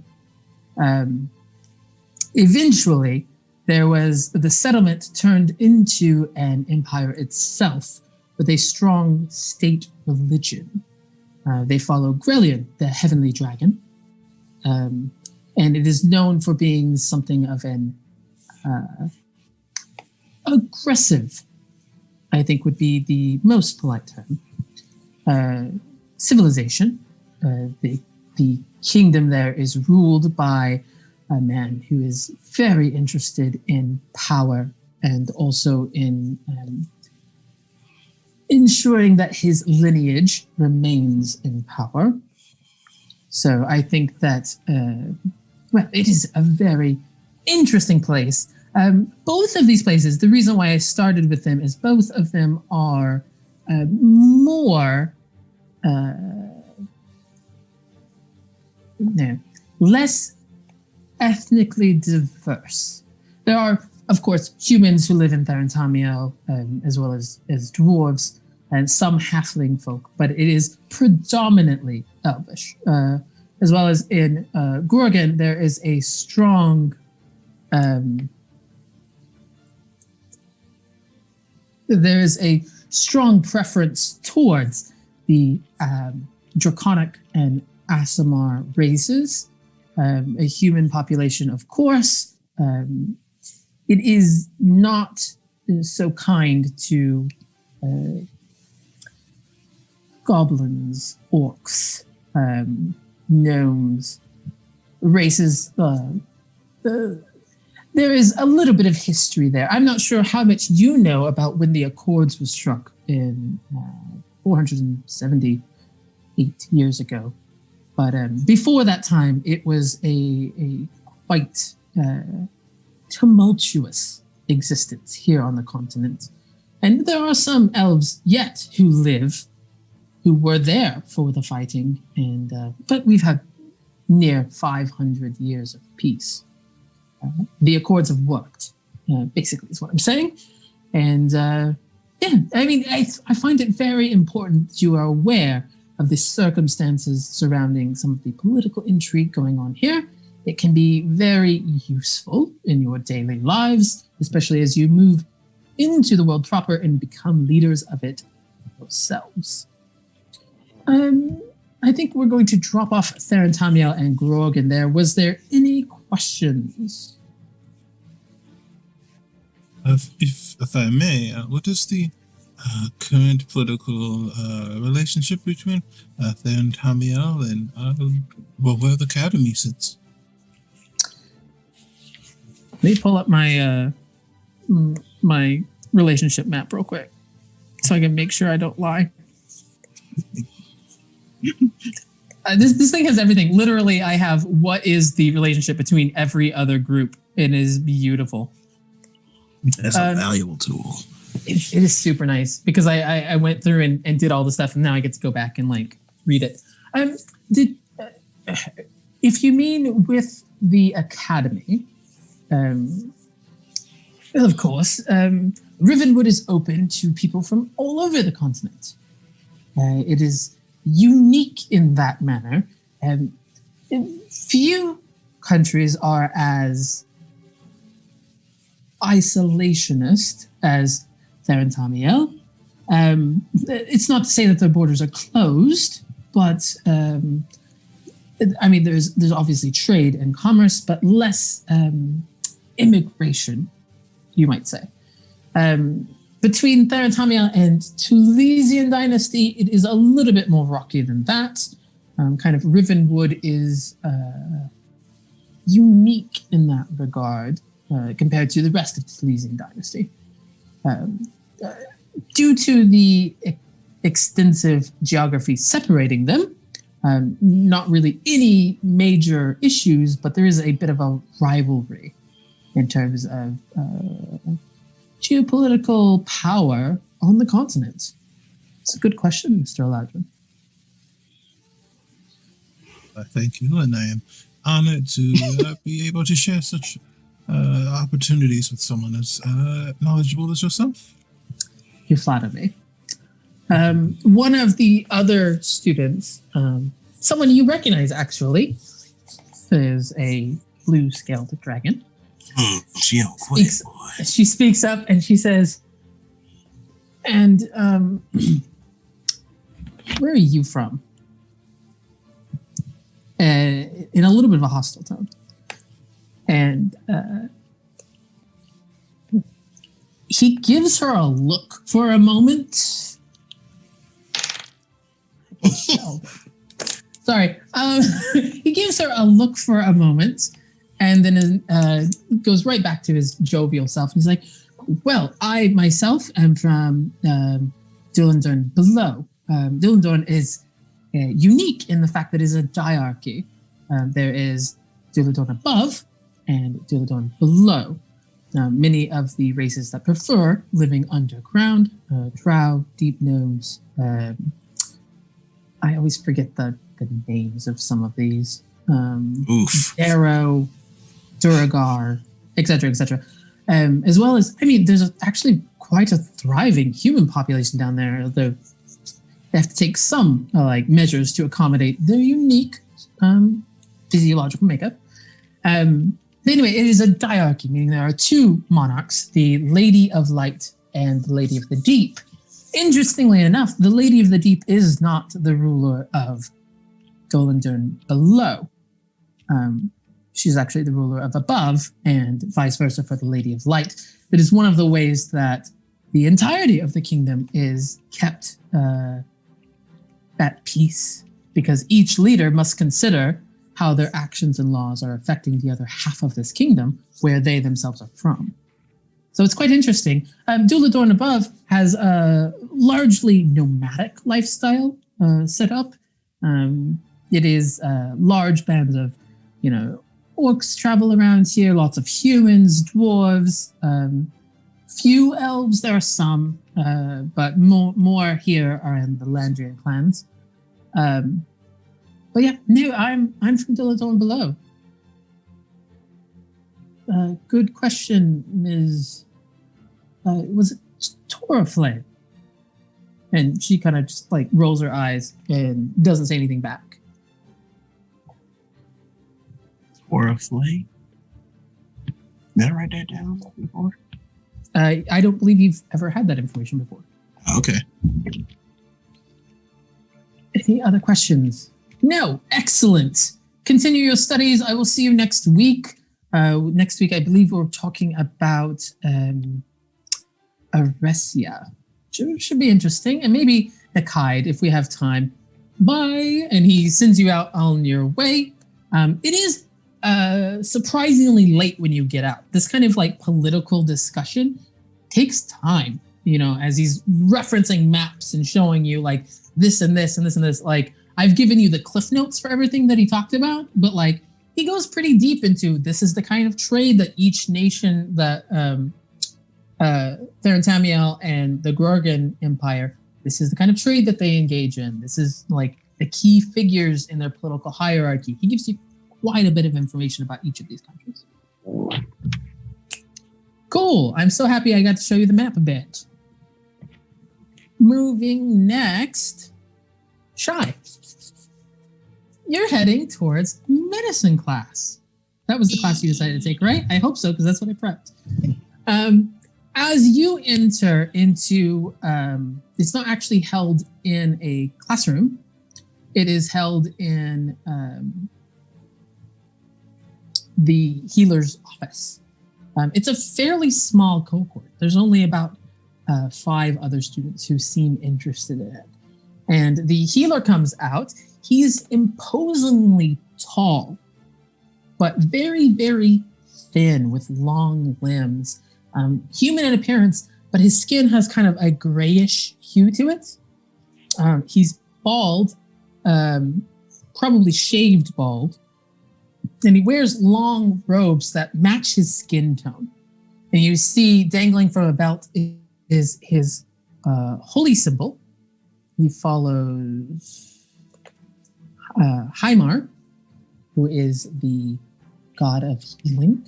Eventually, the settlement turned into an empire itself with a strong state religion. They follow Grorgen, the heavenly dragon, and it is known for being something of an aggressive, I think would be the most polite term, civilization. The kingdom there is ruled by a man who is very interested in power and also in ensuring that his lineage remains in power. So I think that, it is a very interesting place. Both of these places, the reason why I started with them is both of them are less ethnically diverse. There are, of course, humans who live in Theriantamiel, as well as dwarves and some halfling folk, but it is predominantly Elvish. As well as in Grorgen, there is a strong preference towards the Draconic and Aasimar races. A human population, of course. It is not so kind to goblins, orcs, gnomes, races. There is a little bit of history there. I'm not sure how much you know about when the Accords was struck in 478 years ago. But before that time, it was a quite tumultuous existence here on the continent. And there are some elves yet who were there for the fighting. But we've had near 500 years of peace. The Accords have worked, basically is what I'm saying. And I find it very important that you are aware of the circumstances surrounding some of the political intrigue going on here. It can be very useful in your daily lives, especially as you move into the world proper and become leaders of it yourselves. I think we're going to drop off Theriantamiel and Grogan there. Was there any questions? If I may, what is the current political relationship between Theriantamiel and where the academy sits? Let me pull up my my relationship map real quick so I can make sure I don't lie. This thing has everything. Literally, I have what is the relationship between every other group. It is beautiful. That's a valuable tool. It is super nice because I went through and did all the stuff, and now I get to go back and read it. If you mean with the academy, of course, Rivenwood is open to people from all over the continent. It is unique in that manner, and few countries are as isolationist as Theriantamiel. It's not to say that their borders are closed, but there's obviously trade and commerce, but less immigration, you might say. Between Theriantamiel and Tulesian Dynasty, it is a little bit more rocky than that. Rivenwood is unique in that regard compared to the rest of Tulesian Dynasty. Due to the extensive geography separating them, not really any major issues, but there is a bit of a rivalry in terms of geopolitical power on the continent. It's a good question, Mr. Aladrin. Thank you, and I am honored to be able to share such opportunities with someone as knowledgeable as yourself. You flatter me. One of the other students, someone you recognize actually, is a blue-scaled dragon. She don't quit, boy. She speaks up and she says, and where are you from? In a little bit of a hostile tone. And he gives her a look for a moment. Sorry. He gives her a look for a moment and then goes right back to his jovial self. He's like, well, I myself am from Dullandorn below. Dullandorn is unique in the fact that it is a diarchy. There is Dullandorn above and Dullandorn below. Many of the races that prefer living underground, Drow, Deep Nose, I always forget the names of some of these. Arrow, Duragar, etc., etc. As well as, there's actually quite a thriving human population down there, although they have to take some measures to accommodate their unique physiological makeup. But anyway, it is a diarchy, meaning there are two monarchs, the Lady of Light and the Lady of the Deep. Interestingly enough, the Lady of the Deep is not the ruler of Dullandorn below. She's actually the ruler of above, and vice versa for the Lady of Light. It is one of the ways that the entirety of the kingdom is kept at peace, because each leader must consider how their actions and laws are affecting the other half of this kingdom, where they themselves are from. So it's quite interesting. Dullandorn above has a largely nomadic lifestyle set up. It is large bands of, orcs travel around here, lots of humans, dwarves, few elves, there are some, but more here are in the Landrian clans. But yeah, no, I'm from Dullandorn below. Good question, Ms. Was it Toraflame? And she kind of just rolls her eyes and doesn't say anything back. Toraflame? Did I write that down before? I don't believe you've ever had that information before. Okay. Any other questions? No. Excellent. Continue your studies. I will see you next week. Next week, I believe we're talking about Aresia. Should be interesting. And maybe Akide if we have time. Bye. And he sends you out on your way. It is surprisingly late when you get out. This kind of political discussion takes time, as he's referencing maps and showing you this and this and this and this. I've given you the cliff notes for everything that he talked about, but he goes pretty deep into this is the kind of trade that each nation that Theron Tamiel and the Grogan Empire, this is the kind of trade that they engage in. This is the key figures in their political hierarchy. He gives you quite a bit of information about each of these countries. Cool. I'm so happy I got to show you the map a bit. Moving next, Shy. You're heading towards medicine class. That was the class you decided to take, right? I hope so, because that's what I prepped. As you enter into, it's not actually held in a classroom. It is held in the healer's office. It's a fairly small cohort. There's only about 5 other students who seem interested in it. And the healer comes out. He's imposingly tall, but very, very thin with long limbs. Human in appearance, but his skin has kind of a grayish hue to it. He's bald, probably shaved bald. And he wears long robes that match his skin tone. And you see dangling from a belt is his holy symbol. He follows Hymar, who is the god of healing.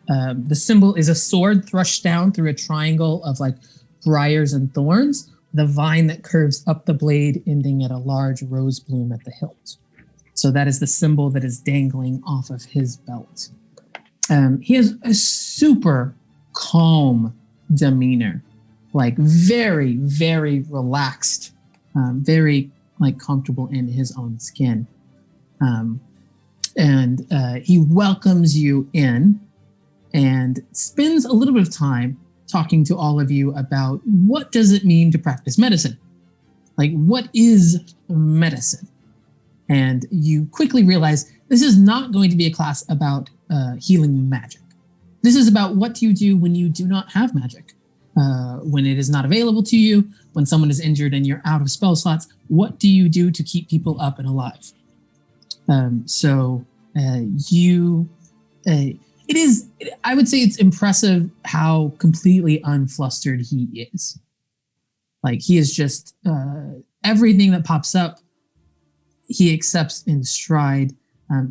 The symbol is a sword thrust down through a triangle of briars and thorns, the vine that curves up the blade, ending at a large rose bloom at the hilt. So that is the symbol that is dangling off of his belt. He has a super calm demeanor, like very, very relaxed, very like comfortable in his own skin. And he welcomes you in and spends a little bit of time talking to all of you about what does it mean to practice medicine? Like, what is medicine? And you quickly realize this is not going to be a class about healing magic. This is about what do you do when you do not have magic, when it is not available to you, when someone is injured and you're out of spell slots. What do you do to keep people up and alive? I would say it's impressive how completely unflustered he is. Like, he is just, everything that pops up, he accepts in stride.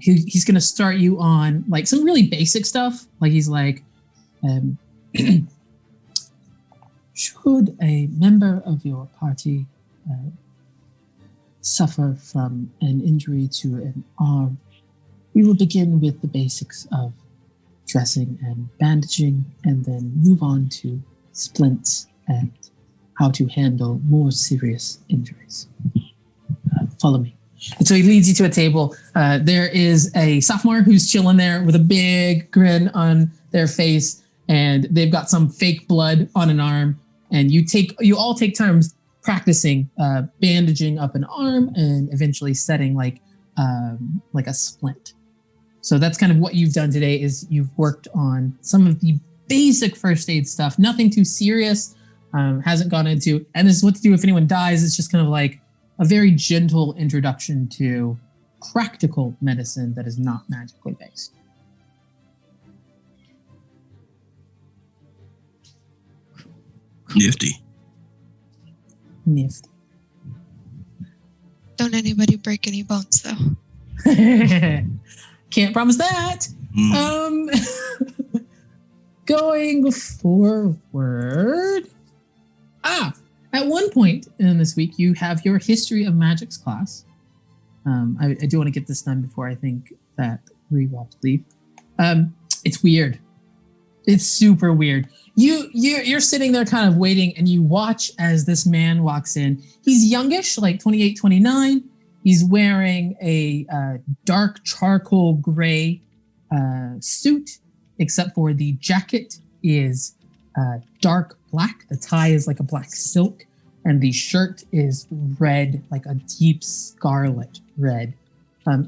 He's going to start you on like some really basic stuff. Like, he's like, should a member of your party suffer from an injury to an arm, we will begin with the basics of dressing and bandaging, and then move on to splints and how to handle more serious injuries. Follow me. And so he leads you to a table. There is a sophomore who's chilling there with a big grin on their face, and they've got some fake blood on an arm. And you all take turns practicing bandaging up an arm and eventually setting like a splint. So that's kind of what you've done today, is you've worked on some of the basic first aid stuff, nothing too serious, hasn't gone into, and this is what to do if anyone dies. It's just kind of like a very gentle introduction to practical medicine that is not magically based. Nifty. Don't anybody break any bones, though. Can't promise that. Going forward. At one point in this week, you have your History of Magics class. I do want to get this done before I think that we will leave. It's weird. It's super weird. You're sitting there kind of waiting, and you watch as this man walks in. He's youngish, like 28, 29. He's wearing a dark charcoal gray suit, except for the jacket is dark black. The tie is like a black silk, and the shirt is red, like a deep scarlet red.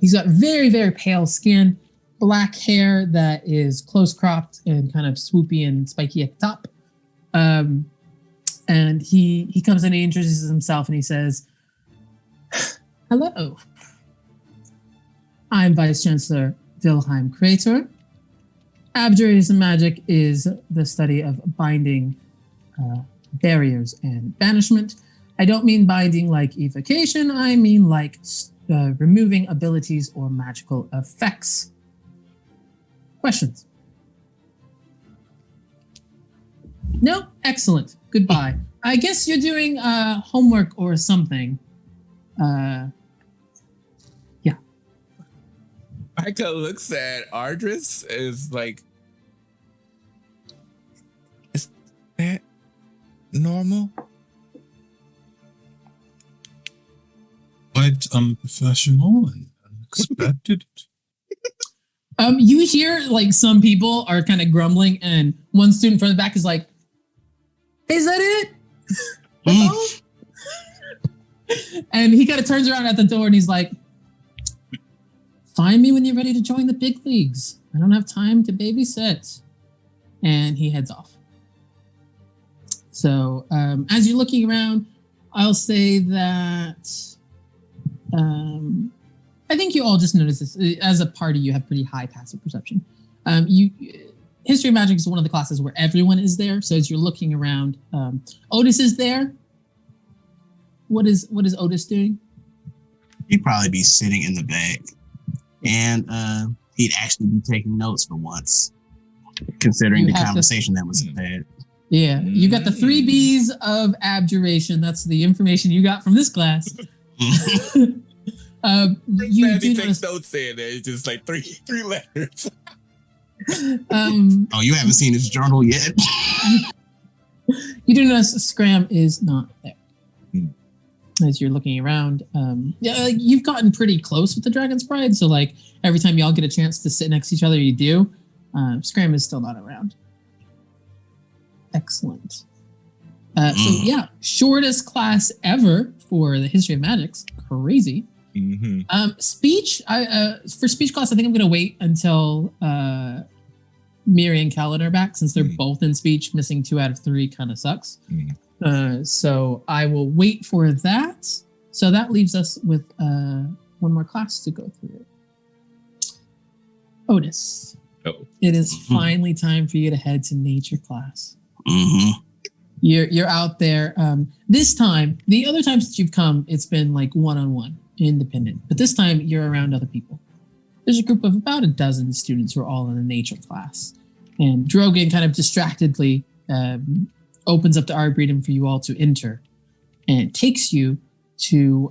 He's got very, very pale skin, black hair that is close cropped and kind of swoopy and spiky at the top. And he comes in and he introduces himself, and he says, "Hello, I'm Vice Chancellor Wilhelm Crater. Abjuration of magic is the study of binding barriers and banishment. I don't mean binding like evocation. I mean like removing abilities or magical effects. Questions? No? Excellent. Goodbye. I guess you're doing homework or something. Yeah. Micah looks at Ardris as like, is that normal? Quite unprofessional and unexpected. You hear like some people are kind of grumbling, and one student from the back is like, "Is that it? That's all?" And he kind of turns around at the door and he's like, "Find me when you're ready to join the big leagues. I don't have time to babysit." And he heads off. So as you're looking around, I'll say that I think you all just noticed this. As a party, you have pretty high passive perception. History of Magic is one of the classes where everyone is there. So as you're looking around, Otis is there. What is Otis doing? He'd probably be sitting in the back, and he'd actually be taking notes for once, considering the conversation that was had. Yeah, you got the 3 B's of abjuration. That's the information you got from this class. You do takes notes there. It's just like three letters. Oh, you haven't seen his journal yet? You do notice Scram is not there. As you're looking around, you've gotten pretty close with the Dragon's Pride, so like every time y'all get a chance to sit next to each other, you do. Scram is still not around. Excellent. So yeah, shortest class ever for the history of magics. Crazy. Speech. For speech class, I think I'm going to wait until Miri and Callan are back, since they're both in speech. Missing 2 out of 3 kind of sucks. So I will wait for that. So that leaves us with one more class to go through. Otis. It is finally time for you to head to nature class. You're out there. This time, the other times that you've come, it's been like one-on-one, independent. But this time, you're around other people. There's a group of about a dozen students who are all in a nature class. And Grogan kind of distractedly opens up the Arboretum for you all to enter and takes you to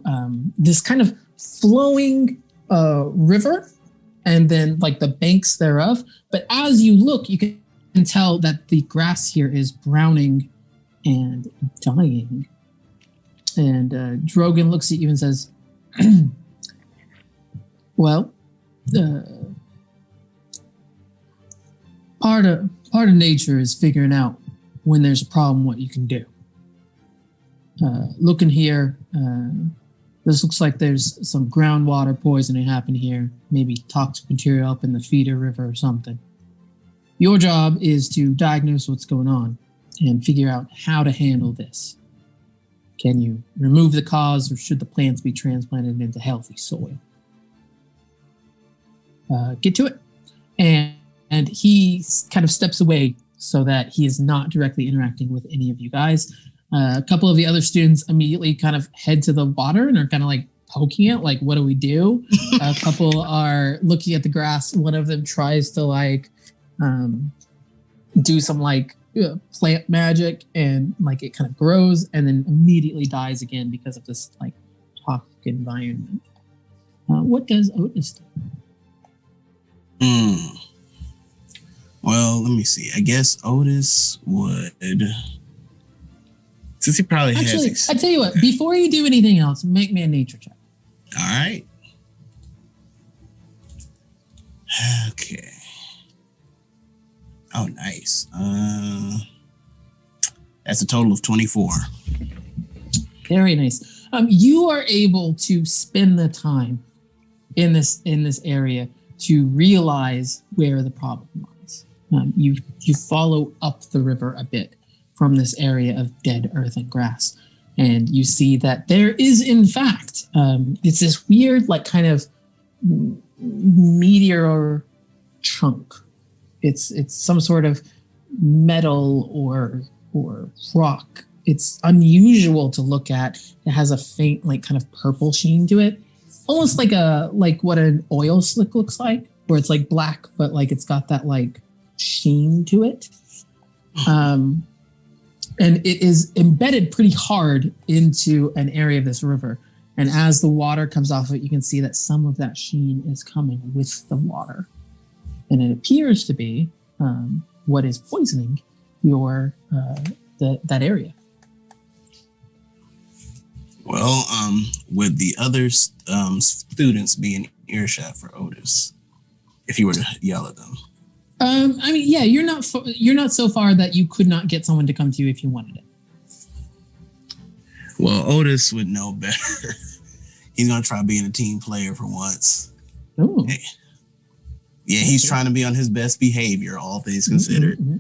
this kind of flowing river and then like the banks thereof. But as you look, you can tell that the grass here is browning and dying. And Grogan looks at you and says, well, part of nature is figuring out when there's a problem what you can do. Looking here, this looks like there's some groundwater poisoning happening here, maybe toxic material up in the feeder river or something. Your job is to diagnose what's going on and figure out how to handle this. Can you remove the cause, or should the plants be transplanted into healthy soil? Get to it. And he kind of steps away so that he is not directly interacting with any of you guys. A couple of the other students immediately kind of head to the water and are kind of like poking it, like, what do we do? A couple are looking at the grass. One of them tries to like do some like plant magic, and like it kind of grows and then immediately dies again because of this like toxic environment. What does Otis do? Well, let me see. I guess Otis would, since he probably has. I tell you what. Before you do anything else, make me a nature check. All right. Okay. Oh, nice. That's a total of 24. Very nice. You are able to spend the time in this area to realize where the problem lies. You follow up the river a bit from this area of dead earth and grass, and you see that there is, in fact, it's this weird, like, kind of meteor chunk. It's some sort of metal or rock. It's unusual to look at. It has a faint, like, kind of purple sheen to it, almost like what an oil slick looks like, where it's like black, but like it's got that like sheen to it. And it is embedded pretty hard into an area of this river. And as the water comes off of it, you can see that some of that sheen is coming with the water. And it appears to be what is poisoning your that area. Well, would the other students be in earshot for Otis if you were to yell at them? I mean, yeah, you're not so far that you could not get someone to come to you if you wanted it. Well, Otis would know better. He's gonna try being a team player for once. Oh. Hey. Yeah, he's trying to be on his best behavior, all things considered. Mm-hmm.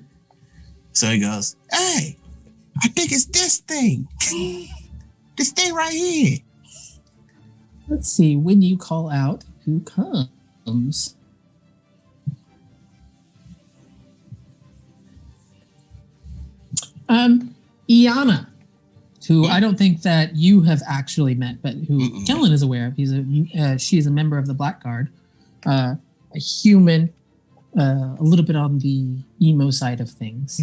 So he goes, "Hey, I think it's this thing. This thing right here." Let's see. When you call out, who comes? Iana, who I don't think that you have actually met, but who Kellen is aware of. She is a member of the Black Guard, a human, a little bit on the emo side of things,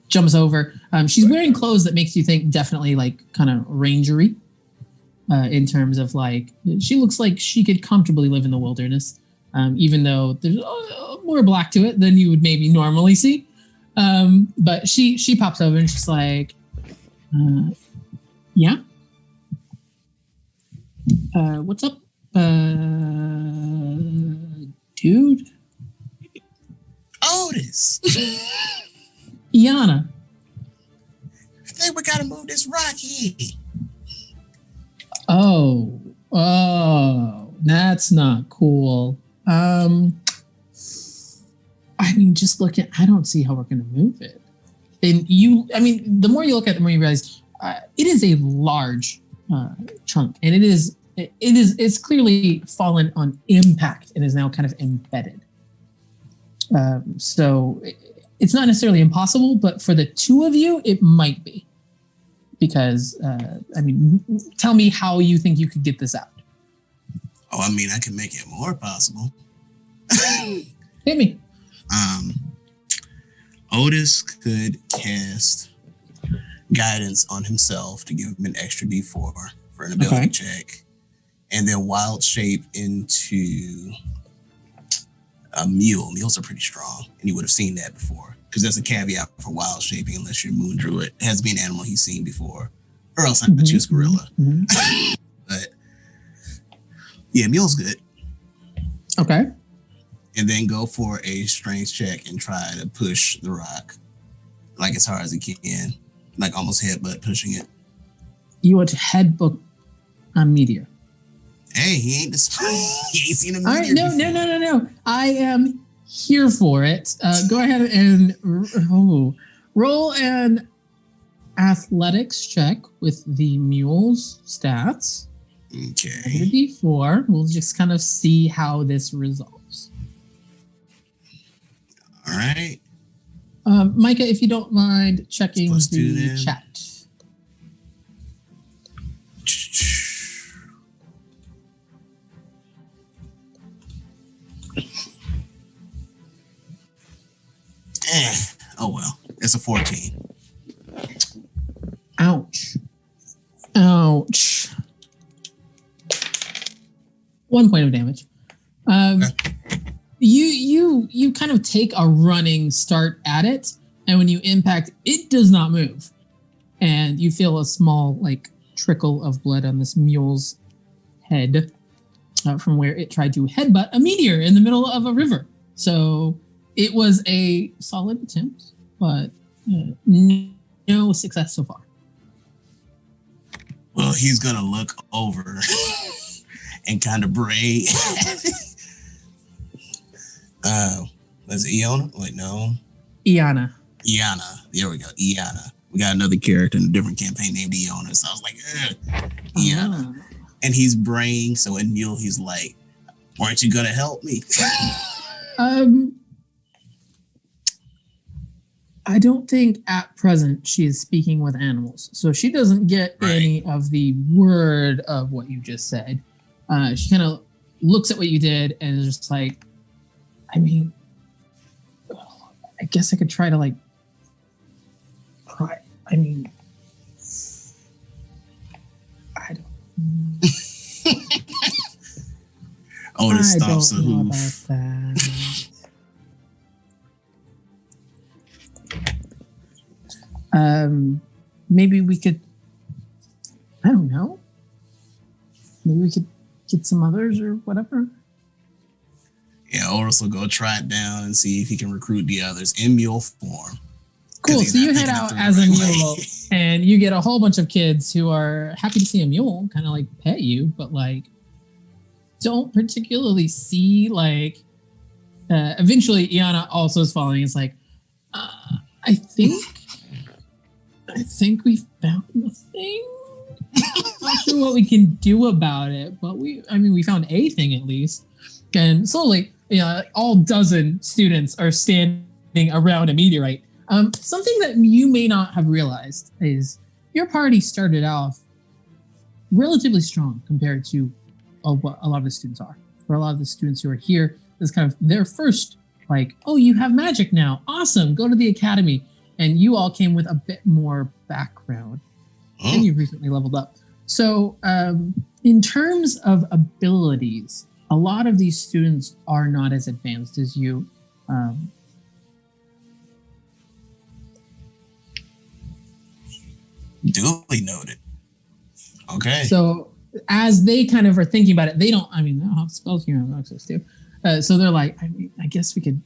jumps over. She's wearing clothes that makes you think definitely like kind of rangery. In terms of like, she looks like she could comfortably live in the wilderness, even though there's more black to it than you would maybe normally see. But she pops over and she's like, yeah, what's up, dude? Otis, Iana. I think we gotta move this rock here. Oh, that's not cool. I mean, just look at, I don't see how we're going to move it. And the more you look at it, the more you realize it is a large chunk, and it's clearly fallen on impact and is now kind of embedded. So it's not necessarily impossible, but for the two of you, it might be. Because, tell me how you think you could get this out. Oh, I mean, I can make it more possible. Hit me. Otis could cast guidance on himself to give him an extra D4 for an ability check, and then wild shape into a mule. Mules are pretty strong, and you would have seen that before. Because there's a caveat for wild shaping unless you're Moon Druid. It has to be an animal he's seen before. Or else I would choose gorilla. Mm-hmm. But yeah, mule's good. Okay. And then go for a strength check and try to push the rock like as hard as he can. Like almost headbutt pushing it. You want to headbutt a meteor. Hey, he ain't seen a meteor. All right, no. I am here for it. Go ahead and roll an athletics check with the mule's stats. Okay. D4. We'll just kind of see how this resolves. All right. Micah, if you don't mind checking the chat. Oh well, it's a 14. Ouch. 1 point of damage. You kind of take a running start at it, and when you impact, it does not move, and you feel a small like trickle of blood on this mule's head from where it tried to headbutt a meteor in the middle of a river. So it was a solid attempt, but no success so far. Well, he's gonna look over and kind of bray. Was it Iona? Wait, no. Iana. There we go. Iana. We got another character in a different campaign named Iona. So I was like, Iana. And he's braying. So in Mule, he's like, "Aren't you gonna help me?" I don't think at present she is speaking with animals, so she doesn't get any of the word of what you just said. She kind of looks at what you did and is just like, I mean, I guess I could try to like pry. I mean, I don't. Otis stops the hoof. Maybe we could, I don't know. Maybe we could get some others or whatever. Yeah, Otis will go try it down and see if he can recruit the others in mule form. Cool. So you head out as a mule and you get a whole bunch of kids who are happy to see a mule, kind of like pet you, but like don't particularly see like, eventually Iana also is following. It's like, I think we found the thing. Not sure what we can do about it, but we found a thing at least. And slowly, all dozen students are standing around a meteorite. Something that you may not have realized is your party started off relatively strong compared to what a lot of the students are. For a lot of the students who are here, this is kind of their first, like, oh, you have magic now. Awesome. Go to the academy. and you all came with a bit more background, and you recently leveled up. So, in terms of abilities, a lot of these students are not as advanced as you. Duly noted. Okay. So, as they kind of are thinking about it, they don't have spells you have access to. So they're like, I guess we could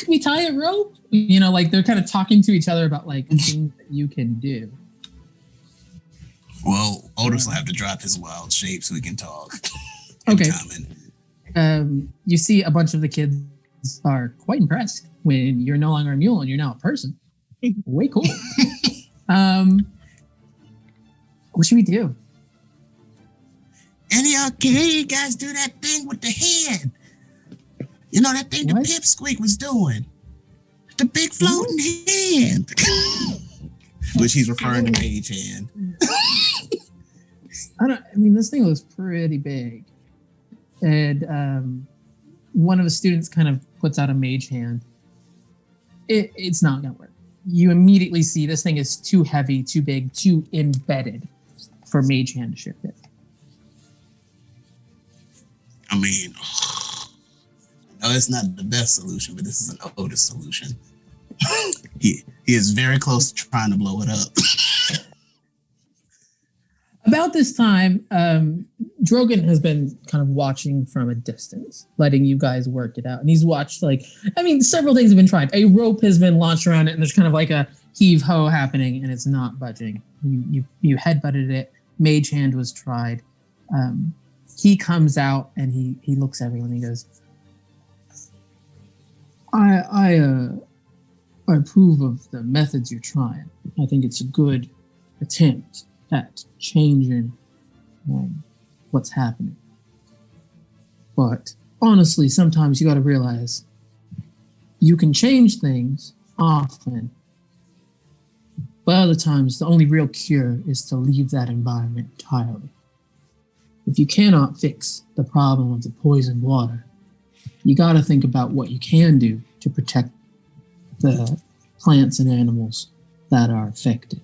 we tie a rope? Like they're kind of talking to each other about like things that you can do. Well, Otis will have to drop his wild shape so we can talk. Okay. You see a bunch of the kids are quite impressed when you're no longer a mule and you're now a person. Way cool. What should we do? Any you guys do that thing with the hand? You know that thing What? the Pipsqueak was doing? The big floating hand. Which he's referring to Mage Hand. This thing looks pretty big. And one of the students kind of puts out a Mage Hand. It's not going to work. You immediately see this thing is too heavy, too big, too embedded for Mage Hand to shift it. I know it's not the best solution, but this is an Otis solution. He is very close to trying to blow it up. About this time, Grogan has been kind of watching from a distance, letting you guys work it out. And he's watched several things have been tried. A rope has been launched around it, and there's kind of like a heave-ho happening, and it's not budging. You headbutted it. Mage Hand was tried. He comes out and he looks at everyone and he goes, I approve of the methods you're trying. I think it's a good attempt at changing what's happening. But honestly, sometimes you got to realize you can change things often, but other times the only real cure is to leave that environment entirely. If you cannot fix the problem of the poisoned water, you got to think about what you can do to protect the plants and animals that are affected.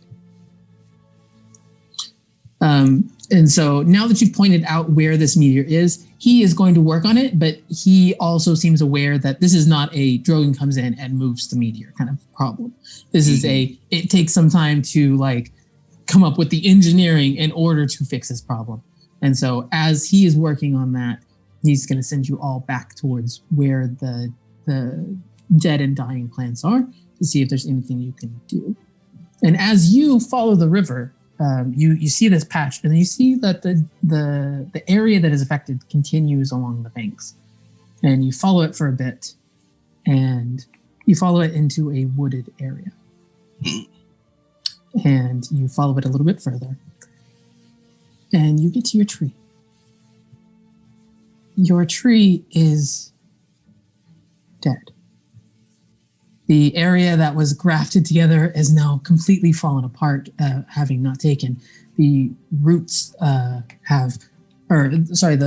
And so now that you've pointed out where this meteor is, he is going to work on it, but he also seems aware that this is not a Grogan comes in and moves the meteor kind of problem. This is it takes some time to come up with the engineering in order to fix this problem. And so as he is working on that, he's going to send you all back towards where the dead and dying plants are to see if there's anything you can do. And as you follow the river, you see this patch, and you see that the area that is affected continues along the banks. And you follow it for a bit, and you follow it into a wooded area. And you follow it a little bit further, and you get to your tree. Your tree is dead. The area that was grafted together is now completely fallen apart, having not taken. The roots the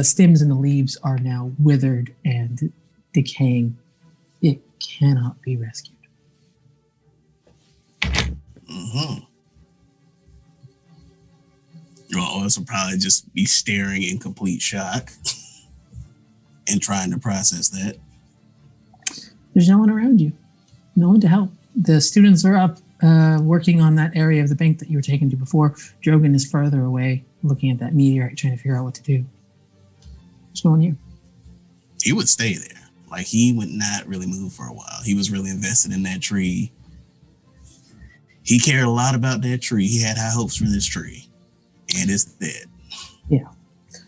stems and the leaves are now withered and decaying. It cannot be rescued. Mm-hmm. Well, this will probably just be staring in complete shock and trying to process that. There's no one around you. No one to help. The students are up working on that area of the bank that you were taken to before. Grogan is further away looking at that meteorite, trying to figure out what to do. There's no one here. He would stay there. He would not really move for a while. He was really invested in that tree. He cared a lot about that tree. He had high hopes for this tree. And it's dead. Yeah.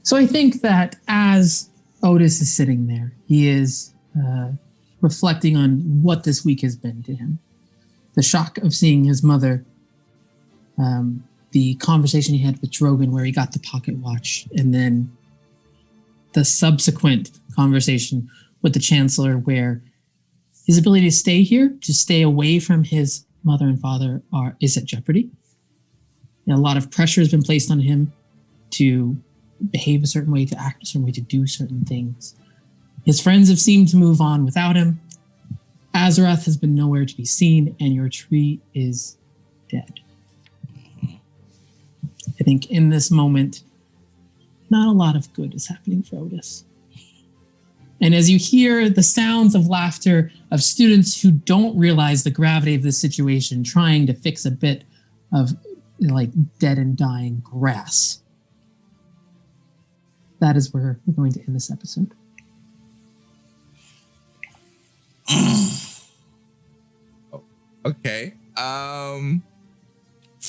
So I think that as Otis is sitting there, he is reflecting on what this week has been to him. The shock of seeing his mother, the conversation he had with Grogan where he got the pocket watch, and then the subsequent conversation with the Chancellor where his ability to stay here, to stay away from his mother and father is at jeopardy. A lot of pressure has been placed on him to behave a certain way, to act a certain way, to do certain things. His friends have seemed to move on without him. Azeroth has been nowhere to be seen, and your tree is dead. I think in this moment, not a lot of good is happening for Otis. And as you hear the sounds of laughter of students who don't realize the gravity of the situation, trying to fix a bit of like dead and dying grass, that is where we're going to end this episode. Okay.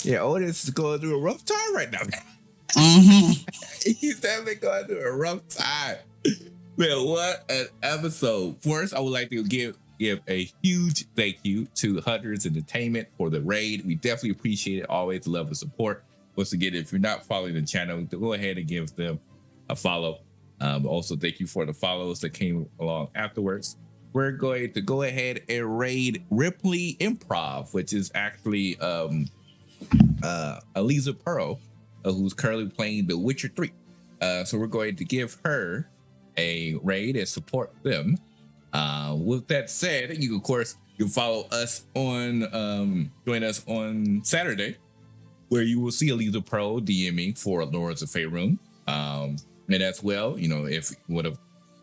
Yeah, Otis is going through a rough time right now. He's definitely going through a rough time. Man, what an episode. First, I would like to give a huge thank you to Hunters Entertainment for the raid. We definitely appreciate it. Always love the support. Once again, if you're not following the channel, go ahead and give them a follow. Also, thank you for the follows that came along afterwards. We're going to go ahead and raid Ripley Improv, which is actually Eliza Pearl, who's currently playing The Witcher 3. So we're going to give her a raid and support them. With that said, you can follow us on join us on Saturday, where you will see Eliza Pearl DMing for Lords of Faerun. And as well, you know, if you want to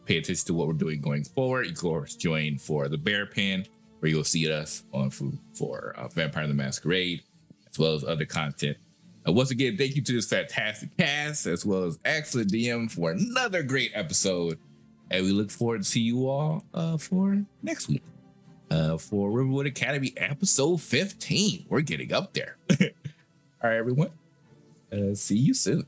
pay attention to what we're doing going forward, you can of course join for the Bear Pen, where you'll see us on for Vampire the Masquerade, as well as other content. Once again, thank you to this fantastic cast, as well as excellent DM for another great episode. And we look forward to see you all for next week for Rivenwood Academy episode 15. We're getting up there. All right, everyone. See you soon.